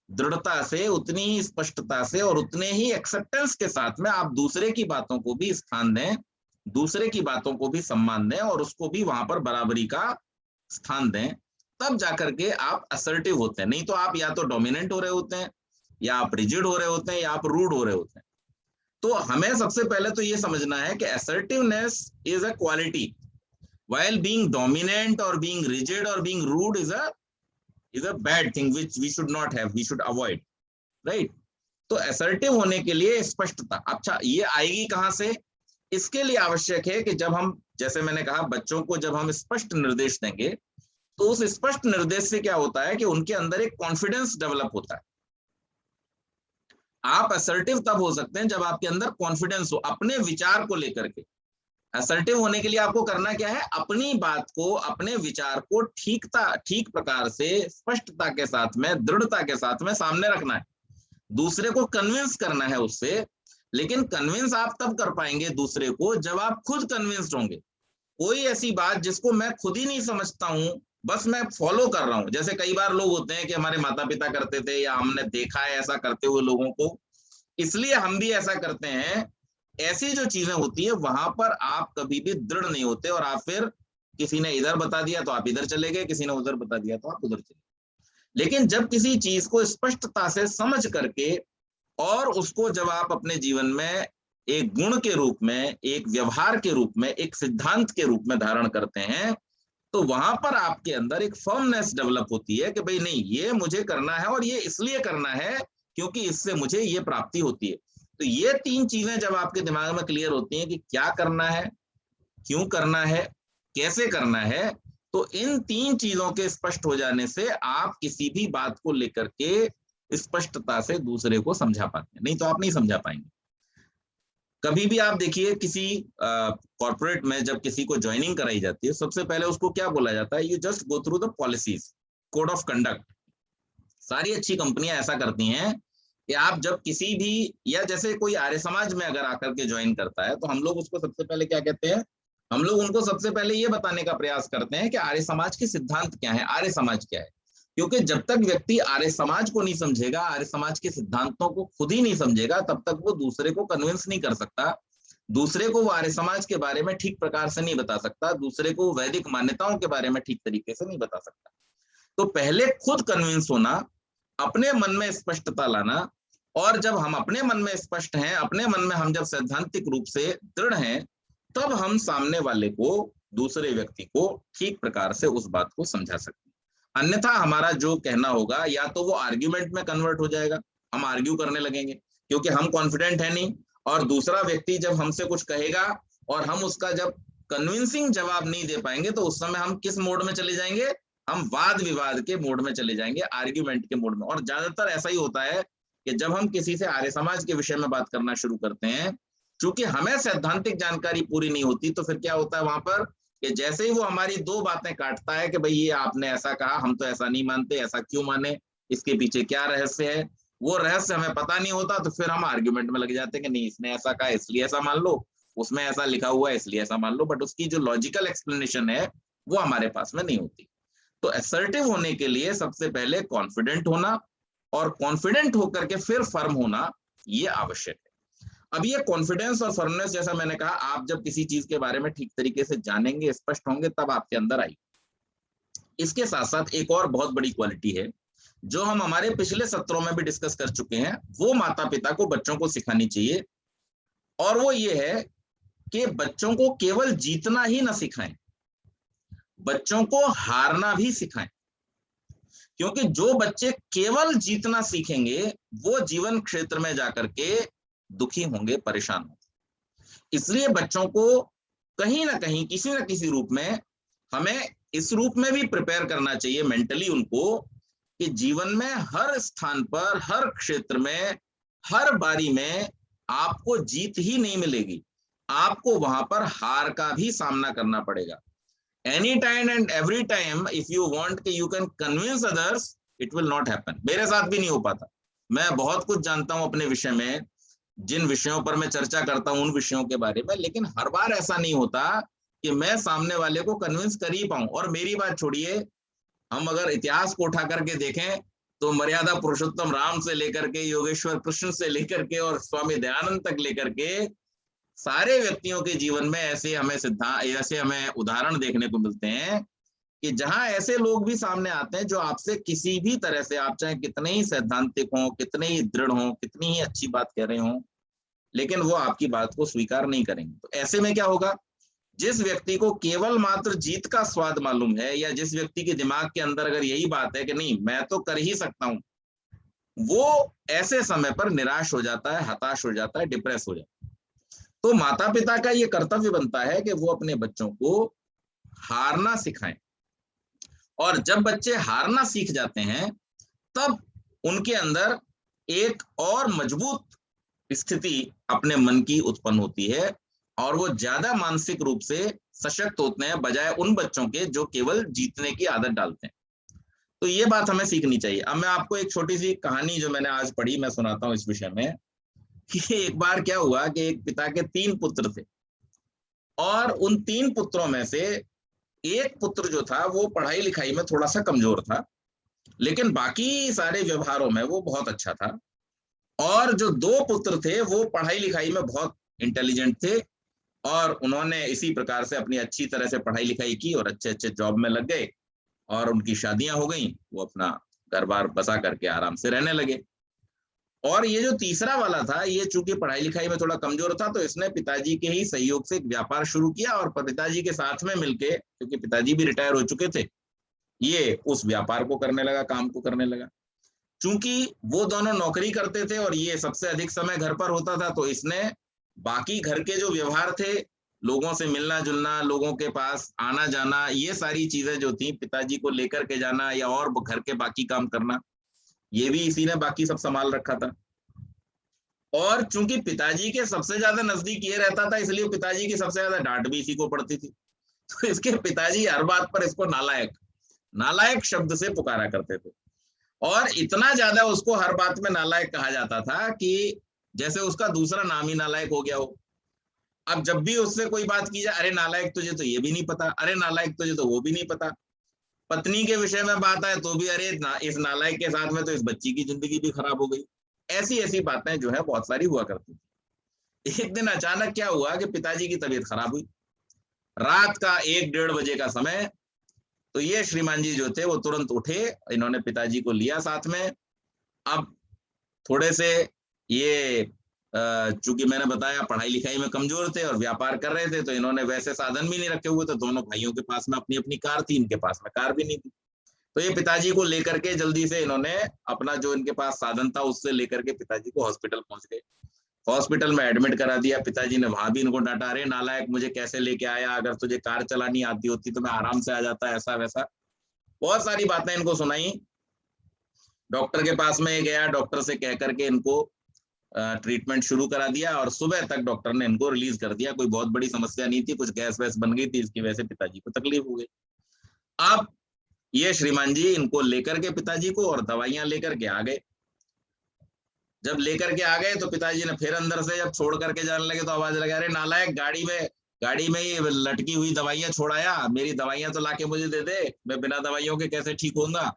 दृढ़ता से, उतनी ही स्पष्टता से और उतने ही एक्सेप्टेंस के साथ में आप दूसरे की बातों को भी स्थान दें, दूसरे की बातों को भी सम्मान दें और उसको भी वहां पर बराबरी का स्थान दें, तब जाकर के आप असर्टिव होते हैं। नहीं तो आप या तो डोमिनेंट हो रहे होते हैं, या आप रिजिड हो रहे होते हैं, या आप रूड हो रहे होते हैं। तो हमें सबसे पहले तो ये समझना है कि assertiveness is a quality, while being dominant or being rigid or being rude is a bad thing which we should not have, we should avoid, right? तो assertive होने के लिए स्पष्टता, अच्छा ये आएगी कहाँ से? इसके लिए आवश्यक है कि जब हम, जैसे मैंने कहा, बच्चों को जब हम स्पष्ट निर्देश देंगे तो उस स्पष्ट निर्देश से क्या होता है कि उनके अंदर एक कॉन्फिडेंस डेवलप होता है। आप असर्टिव तब हो सकते हैं जब आपके अंदर कॉन्फिडेंस हो अपने विचार को लेकर के। असर्टिव होने के लिए आपको करना क्या है? अपनी बात को, अपने विचार को ठीक प्रकार से, स्पष्टता के साथ में, दृढ़ता के साथ में सामने रखना है। दूसरे को कन्विंस करना है उससे, लेकिन कन्विंस आप तब कर पाएंगे दूसरे को जब आप खुद कन्विंस्ड होंगे। कोई ऐसी बात जिसको मैं खुद ही नहीं समझता हूं, बस मैं फॉलो कर रहा हूं, जैसे कई बार लोग होते हैं कि हमारे माता पिता करते थे या हमने देखा है ऐसा करते हुए लोगों को, इसलिए हम भी ऐसा करते हैं। ऐसी जो चीजें होती है वहां पर आप कभी भी दृढ़ नहीं होते, और आप फिर किसी ने इधर बता दिया तो आप इधर चले गए, किसी ने उधर बता दिया तो आप उधर चले गए। लेकिन जब किसी चीज को स्पष्टता से समझ करके और उसको जब आप अपने जीवन में एक गुण के रूप में, एक व्यवहार के रूप में, एक सिद्धांत के रूप में धारण करते हैं, तो वहां पर आपके अंदर एक फर्मनेस डेवलप होती है कि भाई नहीं, ये मुझे करना है और ये इसलिए करना है क्योंकि इससे मुझे ये प्राप्ति होती है। तो ये तीन चीजें जब आपके दिमाग में क्लियर होती हैं कि क्या करना है, क्यों करना है, कैसे करना है, तो इन तीन चीजों के स्पष्ट हो जाने से आप किसी भी बात को लेकर के स्पष्टता से दूसरे को समझा पाते हैं, नहीं तो आप नहीं समझा पाएंगे। कभी भी आप देखिए किसी कॉर्पोरेट में जब किसी को ज्वाइनिंग कराई जाती है, सबसे पहले उसको क्या बोला जाता है, you just go through the policies, code of conduct. सारी अच्छी कंपनियां ऐसा करती हैं कि आप जब किसी भी, या जैसे कोई आर्य समाज में अगर आकर के ज्वाइन करता है तो हम लोग उसको सबसे पहले क्या कहते हैं, हम लोग उनको सबसे पहले ये बताने का प्रयास करते हैं कि आर्य समाज के सिद्धांत क्या है, आर्य समाज क्या है। क्योंकि जब तक व्यक्ति आर्य समाज को नहीं समझेगा, आर्य समाज के सिद्धांतों को खुद ही नहीं समझेगा, तब तक वो दूसरे को कन्विंस नहीं कर सकता, दूसरे को वो आर्य समाज के बारे में ठीक प्रकार से नहीं बता सकता, दूसरे को वैदिक मान्यताओं के बारे में ठीक तरीके से नहीं बता सकता। तो पहले खुद कन्विंस होना, अपने मन में स्पष्टता लाना, और जब हम अपने मन में स्पष्ट हैं, अपने मन में हम जब सैद्धांतिक रूप से दृढ़ हैं, तब हम सामने वाले को, दूसरे व्यक्ति को ठीक प्रकार से उस बात को समझा सकते हैं। अन्यथा हमारा जो कहना होगा या तो वो आर्ग्यूमेंट में कन्वर्ट हो जाएगा, हम आर्ग्यू करने लगेंगे क्योंकि हम कॉन्फिडेंट है नहीं, और दूसरा व्यक्ति जब हमसे कुछ कहेगा और हम उसका जब कन्विंसिंग जवाब नहीं दे पाएंगे, तो उस समय हम किस मोड में चले जाएंगे, हम वाद विवाद के मोड में चले जाएंगे, आर्ग्यूमेंट के मोड में। और ज्यादातर ऐसा ही होता है कि जब हम किसी से आर्य समाज के विषय में बात करना शुरू करते हैं, चूंकि हमें सैद्धांतिक जानकारी पूरी नहीं होती, तो फिर क्या होता है वहां पर कि जैसे ही वो हमारी दो बातें काटता है कि भाई ये आपने ऐसा कहा, हम तो ऐसा नहीं मानते, ऐसा क्यों माने, इसके पीछे क्या रहस्य है, वो रहस्य हमें पता नहीं होता, तो फिर हम आर्ग्यूमेंट में लग जाते हैं कि नहीं, इसने ऐसा कहा इसलिए ऐसा मान लो, उसमें ऐसा लिखा हुआ है इसलिए ऐसा मान लो, बट उसकी जो लॉजिकल एक्सप्लेनेशन है वो हमारे पास में नहीं होती। तो असर्टिव होने के लिए सबसे पहले कॉन्फिडेंट होना, और कॉन्फिडेंट होकर के फिर फर्म होना, ये आवश्यक है। अब ये कॉन्फिडेंस और फर्मनेस, जैसा मैंने कहा, आप जब किसी चीज के बारे में ठीक तरीके से जानेंगे, स्पष्ट होंगे, तब आपके अंदर आई। इसके साथ साथ एक और बहुत बड़ी क्वालिटी है जो हम हमारे पिछले सत्रों में भी डिस्कस कर चुके हैं, वो माता पिता को बच्चों को सिखानी चाहिए, और वो ये है कि बच्चों को केवल जीतना ही ना सिखाएं, बच्चों को हारना भी सिखाएं। क्योंकि जो बच्चे केवल जीतना सीखेंगे वो जीवन क्षेत्र में जाकर के दुखी होंगे, परेशान होंगे। इसलिए बच्चों को कहीं ना कहीं, किसी ना किसी रूप में, हमें इस रूप में भी प्रिपेयर करना चाहिए मेंटली उनको, कि जीवन में हर स्थान पर, हर क्षेत्र में, हर बारी में आपको जीत ही नहीं मिलेगी, आपको वहां पर हार का भी सामना करना पड़ेगा। Any time and every time, if you want कि you can convince others, it will not happen. मेरे साथ भी नहीं हो पाता। मैं बहुत कुछ जानता हूं अपने विषय में, जिन विषयों पर मैं चर्चा करता हूं उन विषयों के बारे में, लेकिन हर बार ऐसा नहीं होता कि मैं सामने वाले को कन्विंस कर ही पाऊं। और मेरी बात छोड़िए, हम अगर इतिहास को उठा करके देखें तो मर्यादा पुरुषोत्तम राम से लेकर के, योगेश्वर कृष्ण से लेकर के, और स्वामी दयानंद तक लेकर के, सारे व्यक्तियों के जीवन में ऐसे हमें उदाहरण देखने को मिलते हैं कि जहां ऐसे लोग भी सामने आते हैं जो आपसे किसी भी तरह से, आप चाहे कितने ही सैद्धांतिक हों, कितने ही दृढ़ हों, कितनी ही अच्छी बात कह रहे हों, लेकिन वो आपकी बात को स्वीकार नहीं करेंगे। तो ऐसे में क्या होगा, जिस व्यक्ति को केवल मात्र जीत का स्वाद मालूम है, या जिस व्यक्ति के दिमाग के अंदर अगर यही बात है कि नहीं मैं तो कर ही सकता हूं, वो ऐसे समय पर निराश हो जाता है, हताश हो जाता है, डिप्रेस हो जाता है। तो माता पिता का ये कर्तव्य बनता है कि वो अपने बच्चों को हारना सिखाएं, और जब बच्चे हारना सीख जाते हैं तब उनके अंदर एक और मजबूत स्थिति अपने मन की उत्पन्न होती है, और वो ज्यादा मानसिक रूप से सशक्त होते हैं बजाय उन बच्चों के जो केवल जीतने की आदत डालते हैं। तो ये बात हमें सीखनी चाहिए। अब मैं आपको एक छोटी सी कहानी जो मैंने आज पढ़ी मैं सुनाता हूँ इस विषय में, कि एक बार क्या हुआ कि एक पिता के 3 पुत्र थे, और उन 3 पुत्रों में से एक पुत्र जो था वो पढ़ाई लिखाई में थोड़ा सा कमजोर था, लेकिन बाकी सारे व्यवहारों में वो बहुत अच्छा था। और जो 2 पुत्र थे वो पढ़ाई लिखाई में बहुत इंटेलिजेंट थे, और उन्होंने इसी प्रकार से अपनी अच्छी तरह से पढ़ाई लिखाई की और अच्छे अच्छे जॉब में लग गए, और उनकी शादियां हो गई, वो अपना घर बार बसा करके आराम से रहने लगे। और ये जो तीसरा वाला था, ये चूंकि पढ़ाई लिखाई में थोड़ा कमजोर था, तो इसने पिताजी के ही सहयोग से एक व्यापार शुरू किया, और पिताजी के साथ में मिलके, क्योंकि पिताजी भी रिटायर हो चुके थे, ये उस व्यापार को करने लगा, काम को करने लगा। चूंकि वो दोनों नौकरी करते थे और ये सबसे अधिक समय घर पर होता था, तो इसने बाकी घर के जो व्यवहार थे, लोगों से मिलना जुलना, लोगों के पास आना जाना, ये सारी चीजें जो थी, पिताजी को लेकर के जाना या और घर के बाकी काम करना, ये भी इसी ने बाकी सब संभाल रखा था। और चूंकि पिताजी के सबसे ज्यादा नजदीक ये रहता था, इसलिए पिताजी की सबसे ज्यादा डांट भी इसी को पड़ती थी। तो इसके पिताजी हर बात पर इसको नालायक नालायक शब्द से पुकारा करते थे, और इतना ज्यादा उसको हर बात में नालायक कहा जाता था कि जैसे उसका दूसरा नाम ही नालायक हो गया हो। अब जब भी उससे कोई बात की जाए, अरे नालायक तुझे तो ये भी नहीं पता, अरे नालायक तुझे तो वो भी नहीं पता। पत्नी के विषय में बात आए तो भी अरे इस नालायक के साथ में तो इस बच्ची की जिंदगी भी खराब हो गई। ऐसी ऐसी बातें जो है बहुत सारी हुआ करती थी। एक दिन अचानक क्या हुआ कि पिताजी की तबीयत खराब हुई, रात का 1-1:30 बजे का समय। तो ये श्रीमान जी जो थे वो तुरंत उठे, इन्होंने पिताजी को लिया साथ में। अब थोड़े से ये चूंकि मैंने बताया पढ़ाई लिखाई में कमजोर थे और व्यापार कर रहे थे, तो इन्होंने वैसे साधन भी नहीं रखे हुए थे। दोनों भाइयों के पास में अपनी अपनी कार थी, इनके पास में कार भी नहीं थी। तो ये पिताजी को लेकर के जल्दी से इन्होंने अपना जो इनके पास साधन था उससे लेकर के पिताजी को हॉस्पिटल पहुंच गए। हॉस्पिटल में एडमिट करा दिया। पिताजी ने वहां भी इनको डांटा, अरे नालायक मुझे कैसे लेके आया, अगर तुझे कार चलानी आती होती तो मैं आराम से आ जाता, ऐसा वैसा बहुत सारी बातें इनको सुनाई। डॉक्टर के पास में गया, डॉक्टर से कह करके इनको ट्रीटमेंट शुरू करा दिया, और सुबह तक डॉक्टर ने इनको रिलीज कर दिया। कोई बहुत बड़ी समस्या नहीं थी, कुछ गैस वैस बन गई थी, इसकी वजह से पिताजी को तकलीफ हो गई। अब ये श्रीमान जी इनको लेकर के पिताजी को और दवाइयां लेकर के आ गए। जब लेकर के आ गए तो पिताजी ने फिर अंदर से जब छोड़ करके जाने लगे तो आवाज लगा, अरे नालायक गाड़ी में ही लटकी हुई दवाइयां छोड़ाया, मेरी दवाइयां तो लाके मुझे दे दे, मैं बिना दवाइयों के कैसे ठीक होऊंगा।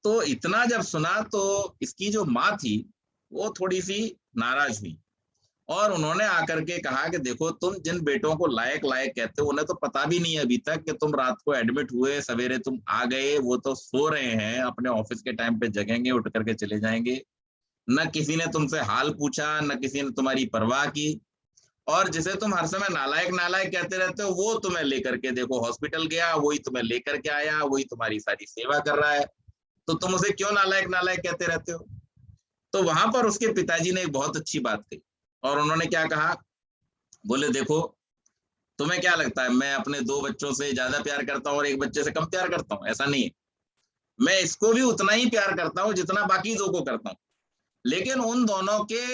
तो इतना जब सुना तो इसकी जो माँ थी वो थोड़ी सी नाराज हुई, और उन्होंने आकर के कहा कि देखो तुम जिन बेटों को लायक लायक कहते हो, उन्हें तो पता भी नहीं है अभी तक कि तुम रात को एडमिट हुए, सवेरे तुम आ गए, वो तो सो रहे हैं, अपने ऑफिस के टाइम पे जगेंगे, उठ करके चले जाएंगे। न किसी ने तुमसे हाल पूछा, न किसी ने तुम्हारी परवाह की, और जिसे तुम हर समय नालायक नालायक कहते रहते हो, वो तुम्हें लेकर के देखो हॉस्पिटल गया, वही तुम्हें लेकर के आया, वही तुम्हारी सारी सेवा कर रहा है, तो तुम उसे क्यों नालायक नालायक कहते रहते हो। तो वहां पर उसके पिताजी ने एक बहुत अच्छी बात कही, और उन्होंने क्या कहा, बोले देखो तुम्हें क्या लगता है मैं अपने 2 बच्चों से ज्यादा प्यार करता हूँ और एक बच्चे से कम प्यार करता हूँ? ऐसा नहीं है, मैं इसको भी उतना ही प्यार करता हूँ जितना बाकी 2 को करता हूँ, लेकिन उन दोनों के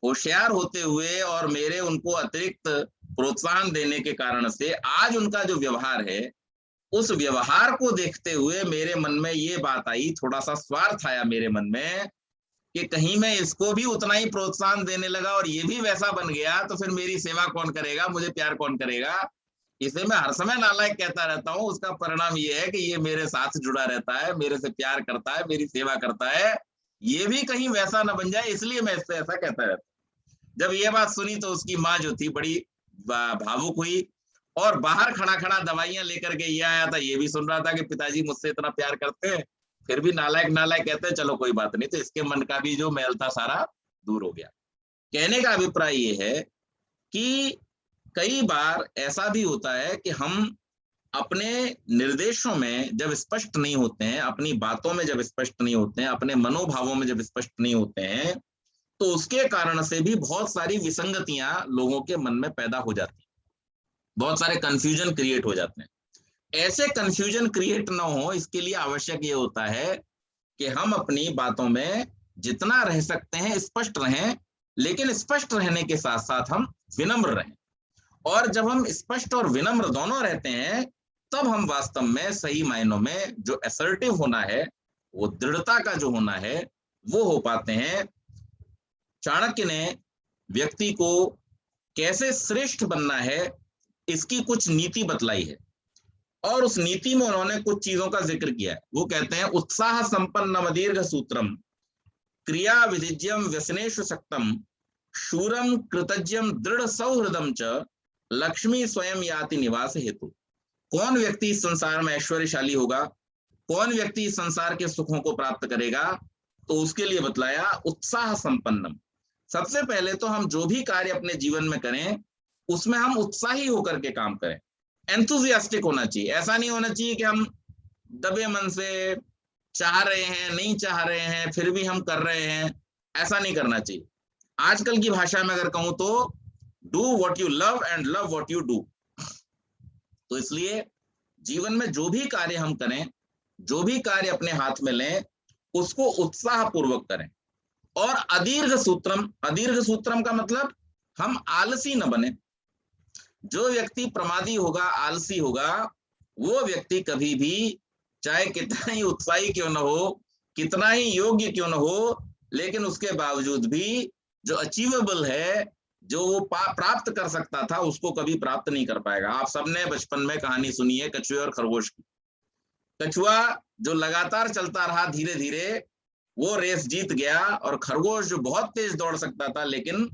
होशियार होते हुए और मेरे उनको अतिरिक्त प्रोत्साहन देने के कारण से आज उनका जो व्यवहार है, उस व्यवहार को देखते हुए मेरे मन में ये बात आई, थोड़ा सा स्वार्थ आया मेरे मन में कि कहीं मैं इसको भी उतना ही प्रोत्साहन देने लगा और ये भी वैसा बन गया तो फिर मेरी सेवा कौन करेगा, मुझे प्यार कौन करेगा। इसे मैं हर समय नालायक कहता रहता हूँ, उसका परिणाम ये है कि ये मेरे साथ जुड़ा रहता है, मेरे से प्यार करता है, मेरी सेवा करता है, ये भी कहीं वैसा ना बन जाए, इसलिए मैं इससे ऐसा कहता रहता हूँ। जब ये बात सुनी तो उसकी माँ जो थी बड़ी भावुक हुई, और बाहर खड़ा खड़ा दवाइयां लेकर के ये आया था, ये भी सुन रहा था कि पिताजी मुझसे इतना प्यार करते हैं, फिर भी नालायक नालायक कहते हैं, चलो कोई बात नहीं। तो इसके मन का भी जो मैल था सारा दूर हो गया। कहने का अभिप्राय ये है कि कई बार ऐसा भी होता है कि हम अपने निर्देशों में जब स्पष्ट नहीं होते हैं, अपनी बातों में जब स्पष्ट नहीं होते हैं, अपने मनोभावों में जब स्पष्ट नहीं होते हैं, तो उसके कारण से भी बहुत सारी विसंगतियां लोगों के मन में पैदा हो जाती हैं, बहुत सारे कंफ्यूजन क्रिएट हो जाते हैं। ऐसे कंफ्यूजन क्रिएट ना हो, इसके लिए आवश्यक ये होता है कि हम अपनी बातों में जितना रह सकते हैं स्पष्ट रहें, लेकिन स्पष्ट रहने के साथ साथ हम विनम्र रहें। और जब हम स्पष्ट और विनम्र दोनों रहते हैं तब हम वास्तव में सही मायनों में जो असर्टिव होना है, वो दृढ़ता का जो होना है, वो हो पाते हैं। चाणक्य ने व्यक्ति को कैसे श्रेष्ठ बनना है इसकी कुछ नीति बतलाई है, और उस नीति में उन्होंने कुछ चीजों का जिक्र किया है। वो कहते हैं, उत्साह संपन्नम दीर्घ सूत्रम क्रिया विधिज्यम व्यसनेषु शक्तम शूरम कृतज्ञम दृढ़ सौहृदम च लक्ष्मी स्वयं याति निवास हेतु। कौन व्यक्ति इस संसार में ऐश्वर्यशाली होगा, कौन व्यक्ति इस संसार के सुखों को प्राप्त करेगा, तो उसके लिए बतलाया उत्साह संपन्नम। सबसे पहले तो हम जो भी कार्य अपने जीवन में करें उसमें हम उत्साही होकर के काम करें, एंथुजियास्टिक होना चाहिए। ऐसा नहीं होना चाहिए कि हम दबे मन से चाह रहे हैं, नहीं चाह रहे हैं, फिर भी हम कर रहे हैं, ऐसा नहीं करना चाहिए। आजकल की भाषा में अगर कहूं तो do what you love and love what you do. तो इसलिए जीवन में जो भी कार्य हम करें, जो भी कार्य अपने हाथ में लें, उसको उत्साह पूर्वक करें। और अदीर्घ सूत्रम का मतलब हम आलसी न बने। जो व्यक्ति प्रमादी होगा, आलसी होगा, वो व्यक्ति कभी भी चाहे कितना ही उत्साही क्यों न हो, कितना ही योग्य क्यों न हो, लेकिन उसके बावजूद भी जो अचीवेबल है, जो वो प्राप्त कर सकता था, उसको कभी प्राप्त नहीं कर पाएगा। आप सबने बचपन में कहानी सुनी है कछुए और खरगोश की। कछुआ जो लगातार चलता रहा, धीरे धीरे वो रेस जीत गया, और खरगोश जो बहुत तेज दौड़ सकता था लेकिन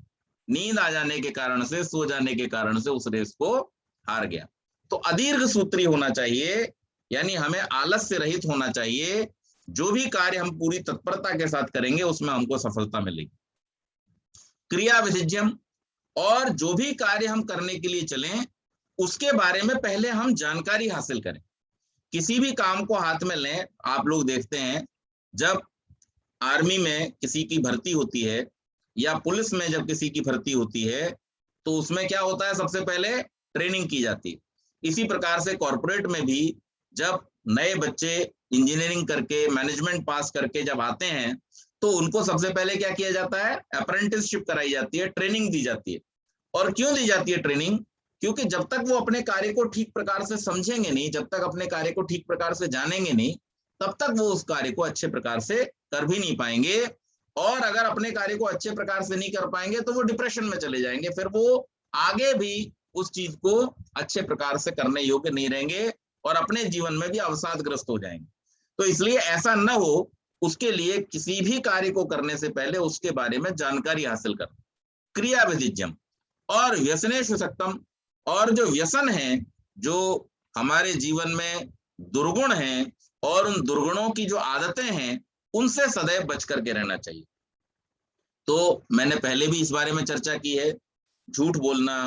नींद आ जाने के कारण से, सो जाने के कारण से उस रेस को हार गया। तो अदीर्घ सूत्री होना चाहिए, यानी हमें आलस से रहित होना चाहिए। जो भी कार्य हम पूरी तत्परता के साथ करेंगे उसमें हमको सफलता मिलेगी। क्रिया विधिज्यम, और जो भी कार्य हम करने के लिए चलें उसके बारे में पहले हम जानकारी हासिल करें। किसी भी काम को हाथ में लें, आप लोग देखते हैं जब आर्मी में किसी की भर्ती होती है या पुलिस में जब किसी की भर्ती होती है तो उसमें क्या होता है, सबसे पहले ट्रेनिंग की जाती है। इसी प्रकार से कॉर्पोरेट में भी जब नए बच्चे इंजीनियरिंग करके, मैनेजमेंट पास करके जब आते हैं तो उनको सबसे पहले क्या किया जाता है, अप्रेंटिसशिप कराई जाती है, ट्रेनिंग दी जाती है। और क्यों दी जाती है ट्रेनिंग? क्योंकि जब तक वो अपने कार्य को ठीक प्रकार से समझेंगे नहीं, जब तक अपने कार्य को ठीक प्रकार से जानेंगे नहीं, तब तक वो उस कार्य को अच्छे प्रकार से कर भी नहीं पाएंगे। और अगर अपने कार्य को अच्छे प्रकार से नहीं कर पाएंगे तो वो डिप्रेशन में चले जाएंगे, फिर वो आगे भी उस चीज को अच्छे प्रकार से करने योग्य नहीं रहेंगे और अपने जीवन में भी अवसादग्रस्त हो जाएंगे। तो इसलिए ऐसा न हो, उसके लिए किसी भी कार्य को करने से पहले उसके बारे में जानकारी हासिल कर। क्रिया विधिज्यम और व्यसनेषु शक्तम, और जो व्यसन है, जो हमारे जीवन में दुर्गुण हैं और उन दुर्गुणों की जो आदतें हैं उनसे सदैव बच करके रहना चाहिए। तो मैंने पहले भी इस बारे में चर्चा की है, झूठ बोलना,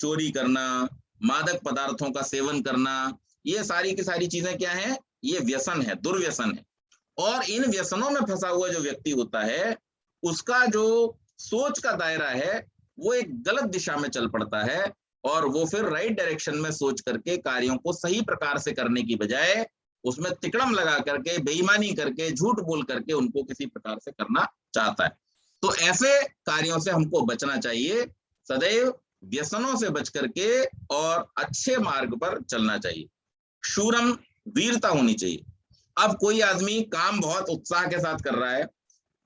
चोरी करना, मादक पदार्थों का सेवन करना, ये सारी की सारी चीजें क्या हैं, ये व्यसन है, दुर्व्यसन है। और इन व्यसनों में फंसा हुआ जो व्यक्ति होता है उसका जो सोच का दायरा है वो एक गलत दिशा में चल पड़ता है, और वो फिर राइट डायरेक्शन में सोच करके कार्यों को सही प्रकार से करने की बजाय उसमें तिकड़म लगा करके, बेईमानी करके, झूठ बोल करके उनको किसी प्रकार से करना चाहता है। तो ऐसे कार्यों से हमको बचना चाहिए, सदैव व्यसनों से बच करके और अच्छे मार्ग पर चलना चाहिए। शूरम, वीरता होनी चाहिए। अब कोई आदमी काम बहुत उत्साह के साथ कर रहा है,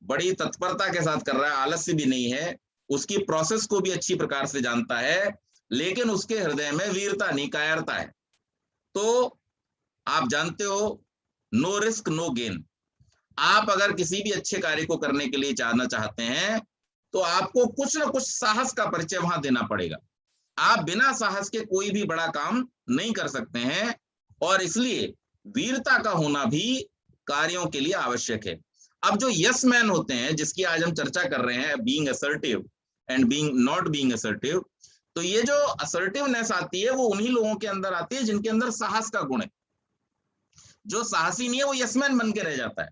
बड़ी तत्परता के साथ कर रहा है, आलस्य भी नहीं है, उसकी प्रोसेस को भी अच्छी प्रकार से जानता है, लेकिन उसके हृदय में वीरता नहीं, कायरता है, तो आप जानते हो नो रिस्क नो गेन। आप अगर किसी भी अच्छे कार्य को करने के लिए जाना चाहते हैं तो आपको कुछ ना कुछ साहस का परिचय वहां देना पड़ेगा। आप बिना साहस के कोई भी बड़ा काम नहीं कर सकते हैं, और इसलिए वीरता का होना भी कार्यों के लिए आवश्यक है। अब जो यस मैन होते हैं, जिसकी आज हम चर्चा कर रहे हैं, being assertive and being not being assertive, तो ये जो असर्टिवनेस आती है वो उन्हीं लोगों के अंदर आती है जिनके अंदर साहस का गुण है। जो साहसी नहीं है वो यसमैन बन के रह जाता है।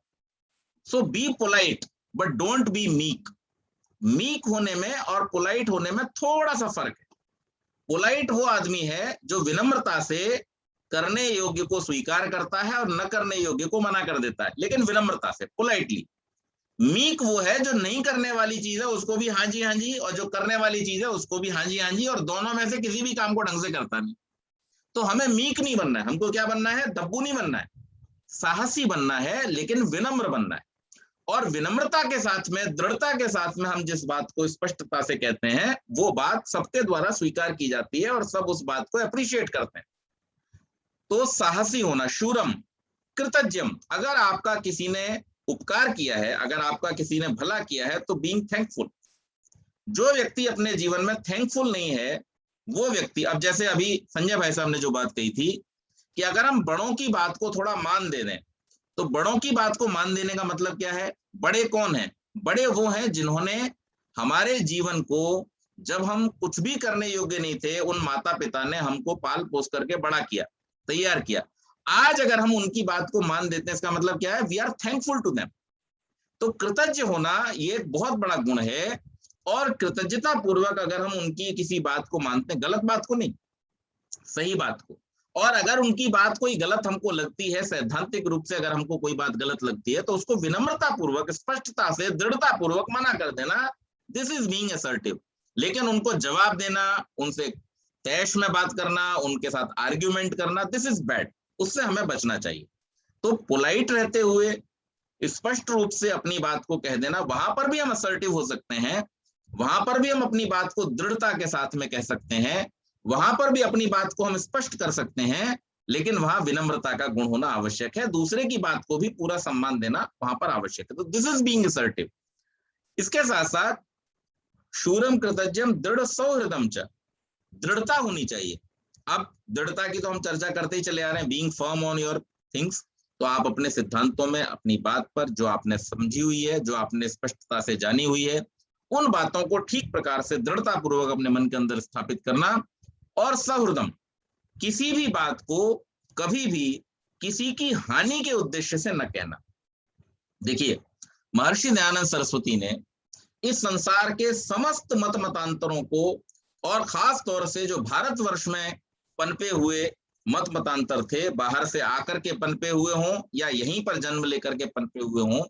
So be polite but don't be meek. Meek होने में और पोलाइट होने में थोड़ा सा फर्क है। पोलाइट वो आदमी है जो विनम्रता से करने योग्य को स्वीकार करता है और न करने योग्य को मना कर देता है, लेकिन विनम्रता से, पोलाइटली। मीक वो है जो नहीं करने वाली चीज है उसको भी हाँ जी, और जो करने वाली चीज है उसको भी हाँ जी, और दोनों में से किसी भी काम को ढंग से करता नहीं। तो हमें मीक नहीं बनना है, हमको क्या बनना है, दब्बू नहीं बनना है, साहसी बनना है, लेकिन विनम्र बनना है। और विनम्रता के साथ में, दृढ़ता के साथ में हम जिस बात को स्पष्टता से कहते हैं वो बात सबके द्वारा स्वीकार की जाती है और सब उस बात को अप्रिशिएट करते हैं। तो साहसी होना, शूरम, कृतज्ञम, अगर आपका किसी ने उपकार किया है, अगर आपका किसी ने भला किया है, तो बीइंग थैंकफुल। जो व्यक्ति अपने जीवन में थैंकफुल नहीं है वो व्यक्ति, अब जैसे अभी संजय भाई साहब ने जो बात कही थी कि अगर हम बड़ों की बात को थोड़ा मान दे दें, तो बड़ों की बात को मान देने का मतलब क्या है, बड़े कौन हैं, बड़े वो हैं जिन्होंने हमारे जीवन को, जब हम कुछ भी करने योग्य नहीं थे, उन माता पिता ने हमको पाल पोस करके बड़ा किया, तैयार किया। आज अगर हम उनकी बात को मान देते हैं, इसका मतलब क्या है, we are thankful to them. तो कृतज्ञ होना ये एक बहुत बड़ा गुण है, और कृतज्ञता पूर्वक अगर हम उनकी किसी बात को मानते हैं, गलत बात को नहीं, सही बात को, और अगर उनकी बात कोई गलत हमको लगती है, सैद्धांतिक रूप से अगर हमको कोई बात गलत लगती है, तो उसको विनम्रता पूर्वक, स्पष्टता से, दृढ़ता पूर्वक मना कर देना, दिस इज बीइंग असर्टिव। लेकिन उनको जवाब देना, उनसे तैश में बात करना, उनके साथ आर्ग्यूमेंट करना, दिस इज बैड, उससे हमें बचना चाहिए। तो पोलाइट रहते हुए स्पष्ट रूप से अपनी बात को कह देना, वहां पर भी हम असर्टिव हो सकते हैं, वहां पर भी हम अपनी बात को दृढ़ता के साथ में कह सकते हैं, वहां पर भी अपनी बात को हम स्पष्ट कर सकते हैं, लेकिन वहां विनम्रता का गुण होना आवश्यक है, दूसरे की बात को भी पूरा सम्मान देना वहां पर आवश्यक है। तो दिस इज बीइंग असर्टिव। इसके साथ साथ शूरम कृतज्ञम दृढ़ सौहृदम च, दृढ़ता होनी चाहिए। अब दृढ़ता की तो हम चर्चा करते ही चले आ रहे हैं, being firm on your things. तो आप अपने सिद्धांतों में, अपनी बात पर जो आपने समझी हुई है, जो आपने स्पष्टता से जानी हुई है, उन बातों को ठीक प्रकार से दृढ़ता पूर्वक अपने मन के अंदर स्थापित करना। और सहृदम, किसी भी बात को कभी भी किसी की हानि के उद्देश्य से न कहना। देखिए, महर्षि दयानंद सरस्वती ने इस संसार के समस्त मत मतांतरों को, और खास तौर से जो भारतवर्ष में पनपे हुए मत मतांतर थे, बाहर से आकर के पनपे हुए हों या यहीं पर जन्म लेकर के पनपे हुए हों,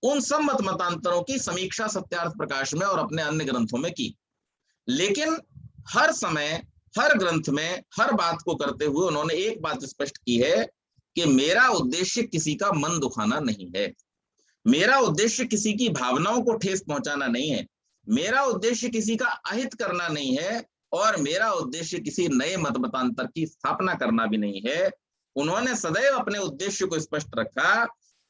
उन सब मत मतांतरों की समीक्षा सत्यार्थ प्रकाश में और अपने अन्य ग्रंथों में की। लेकिन हर समय, हर ग्रंथ में, हर बात को करते हुए उन्होंने एक बात स्पष्ट की है कि मेरा उद्देश्य किसी का मन दुखाना नहीं है, मेरा उद्देश्य किसी की भावनाओं को ठेस पहुंचाना नहीं है, मेरा उद्देश्य किसी का अहित करना नहीं है, और मेरा उद्देश्य किसी नए मत मतांतर की स्थापना करना भी नहीं है। उन्होंने सदैव अपने उद्देश्य को स्पष्ट रखा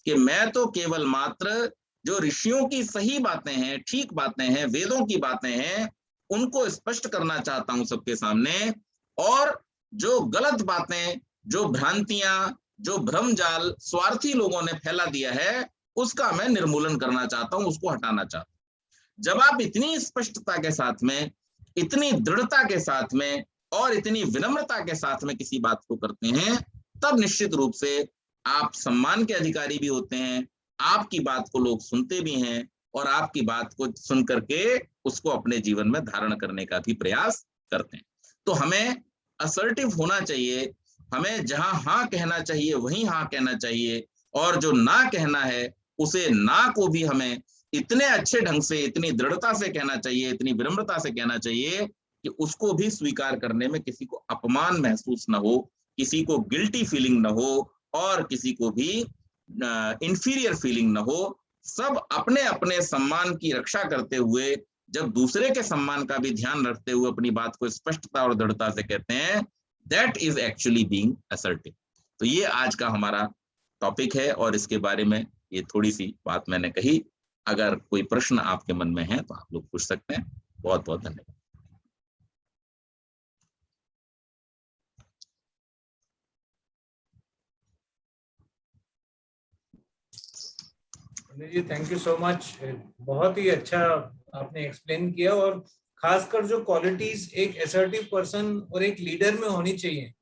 कि मैं तो केवल मात्र जो ऋषियों की सही बातें हैं, ठीक बातें हैं, वेदों की बातें हैं, उनको स्पष्ट करना चाहता हूं सबके सामने, और जो गलत बातें, जो भ्रांतियां, जो भ्रमजाल स्वार्थी लोगों ने फैला दिया है, उसका मैं निर्मूलन करना चाहता हूं, उसको हटाना चाहता हूं। जब आप इतनी स्पष्टता के साथ में, इतनी दृढ़ता के साथ में और इतनी विनम्रता के साथ में किसी बात को करते हैं, तब निश्चित रूप से आप सम्मान के अधिकारी भी होते हैं, आपकी बात को लोग सुनते भी हैं, और आपकी बात को सुन करके उसको अपने जीवन में धारण करने का भी प्रयास करते हैं। तो हमें असर्टिव होना चाहिए, हमें जहां हाँ कहना चाहिए वहीं हाँ कहना चाहिए, और जो ना कहना है उसे ना को भी हमें इतने अच्छे ढंग से, इतनी दृढ़ता से कहना चाहिए, इतनी विनम्रता से कहना चाहिए कि उसको भी स्वीकार करने में किसी को अपमान महसूस न हो, किसी को गिल्टी फीलिंग न हो, और किसी को भी इंफीरियर फीलिंग न हो। सब अपने अपने सम्मान की रक्षा करते हुए, जब दूसरे के सम्मान का भी ध्यान रखते हुए अपनी बात को स्पष्टता और दृढ़ता से कहते हैं, that is actually being assertive. तो ये आज का हमारा टॉपिक है, और इसके बारे में ये थोड़ी सी बात मैंने कही। अगर कोई प्रश्न आपके मन में है तो आप लोग पूछ सकते हैं। बहुत बहुत धन्यवाद। जी, थैंक यू सो मच। बहुत ही अच्छा आपने एक्सप्लेन किया, और खासकर जो क्वालिटीज एक असर्टिव पर्सन और एक लीडर में होनी चाहिए,